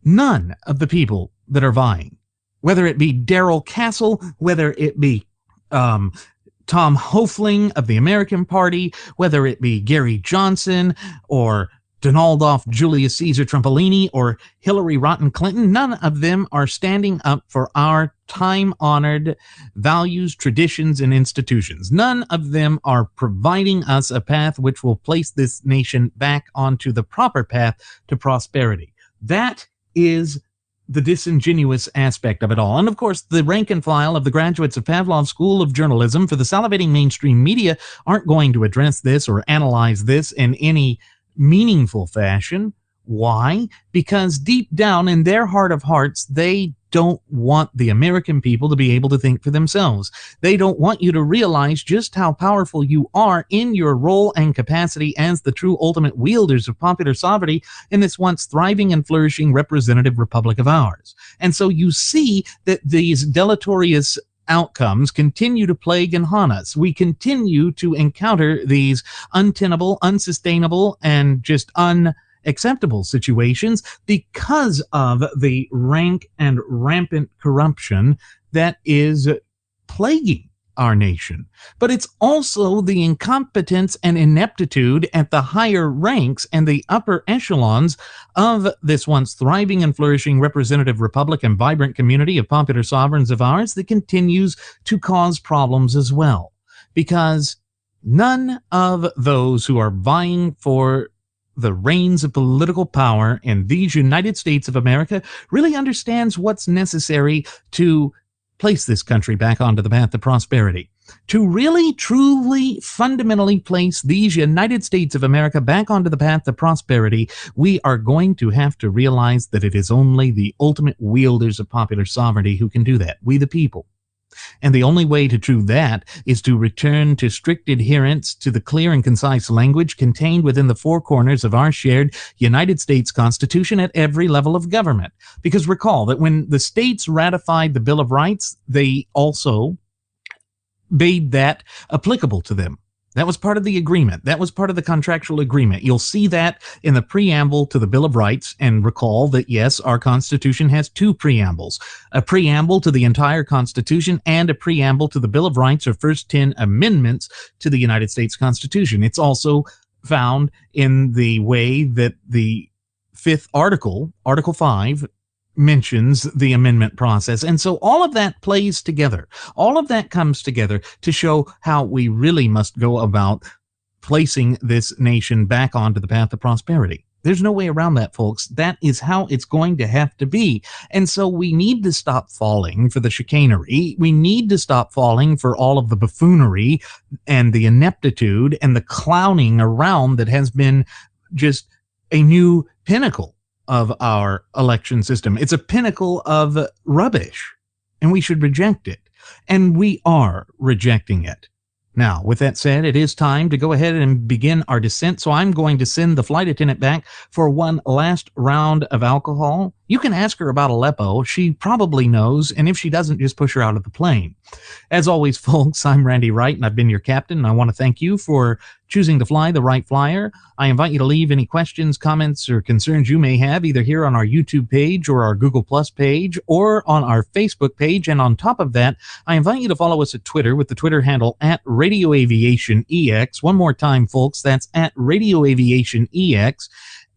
Speaker 1: None of the people that are vying, whether it be Darrell Castle, whether it be Tom Hoefling of the American Party, whether it be Gary Johnson or Donald Julius Caesar Trumpolini or Hillary Rotten Clinton, none of them are standing up for our time-honored values, traditions, and institutions. None of them are providing us a path which will place this nation back onto the proper path to prosperity. That is the disingenuous aspect of it all. And of course, the rank and file of the graduates of Pavlov's School of Journalism for the salivating mainstream media aren't going to address this or analyze this in any meaningful fashion. Why? Because deep down in their heart of hearts, they don't want the American people to be able to think for themselves. They don't want you to realize just how powerful you are in your role and capacity as the true ultimate wielders of popular sovereignty in this once thriving and flourishing representative republic of ours. And so you see that these deleterious outcomes continue to plague and haunt us. We continue to encounter these untenable, unsustainable, and just unacceptable situations because of the rank and rampant corruption that is plaguing our nation. But it's also the incompetence and ineptitude at the higher ranks and the upper echelons of this once thriving and flourishing representative republic and vibrant community of popular sovereigns of ours that continues to cause problems as well. Because none of those who are vying for the reins of political power in these United States of America really understands what's necessary to place this country back onto the path of prosperity. To really, truly, fundamentally place these United States of America back onto the path of prosperity, we are going to have to realize that it is only the ultimate wielders of popular sovereignty who can do that, we the people. And the only way to do that is to return to strict adherence to the clear and concise language contained within the four corners of our shared United States Constitution at every level of government. Because recall that when the states ratified the Bill of Rights, they also made that applicable to them. That was part of the agreement. That was part of the contractual agreement. You'll see that in the preamble to the Bill of Rights, and recall that, yes, our Constitution has two preambles. A preamble to the entire Constitution and a preamble to the Bill of Rights, or first 10 amendments to the United States Constitution. It's also found in the way that the fifth article, Article 5, mentions the amendment process. And so all of that plays together. All of that comes together to show how we really must go about placing this nation back onto the path of prosperity. There's no way around that, folks. That is how it's going to have to be. And so we need to stop falling for the chicanery. We need to stop falling for all of the buffoonery and the ineptitude and the clowning around that has been just a new pinnacle of our election system. It's a pinnacle of rubbish, and we should reject it. And we are rejecting it. Now, with that said, it is time to go ahead and begin our descent, so I'm going to send the flight attendant back for one last round of alcohol. You can ask her about Aleppo. She probably knows, and if she doesn't, just push her out of the plane. As always, folks, I'm Randy Wright, and I've been your captain, and I want to thank you for choosing to fly the Wright Flyer. I invite you to leave any questions, comments, or concerns you may have, either here on our YouTube page or our Google Plus page or on our Facebook page. And on top of that, I invite you to follow us at Twitter with the Twitter handle @RadioAviationEX. One more time, folks, that's @RadioAviationEX.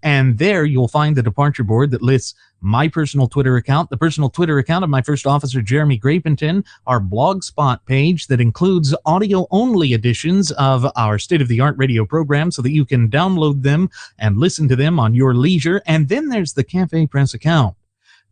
Speaker 1: And there you'll find the departure board that lists my personal Twitter account, the personal Twitter account of my first officer, Jeremy Grapenton, our Blogspot page that includes audio-only editions of our state-of-the-art radio program so that you can download them and listen to them on your leisure. And then there's the Cafe Press account.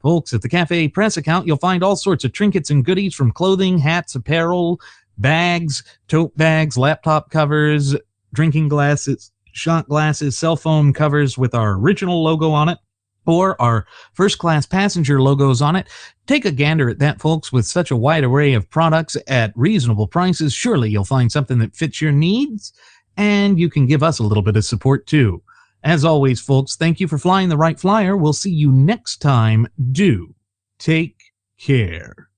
Speaker 1: Folks, at the Cafe Press account, you'll find all sorts of trinkets and goodies from clothing, hats, apparel, bags, tote bags, laptop covers, drinking glasses, shot glasses, cell phone covers with our original logo on it, or our first-class passenger logos on it. Take a gander at that, folks. With such a wide array of products at reasonable prices, surely you'll find something that fits your needs, and you can give us a little bit of support, too. As always, folks, thank you for flying the Wright Flyer. We'll see you next time. Do take care.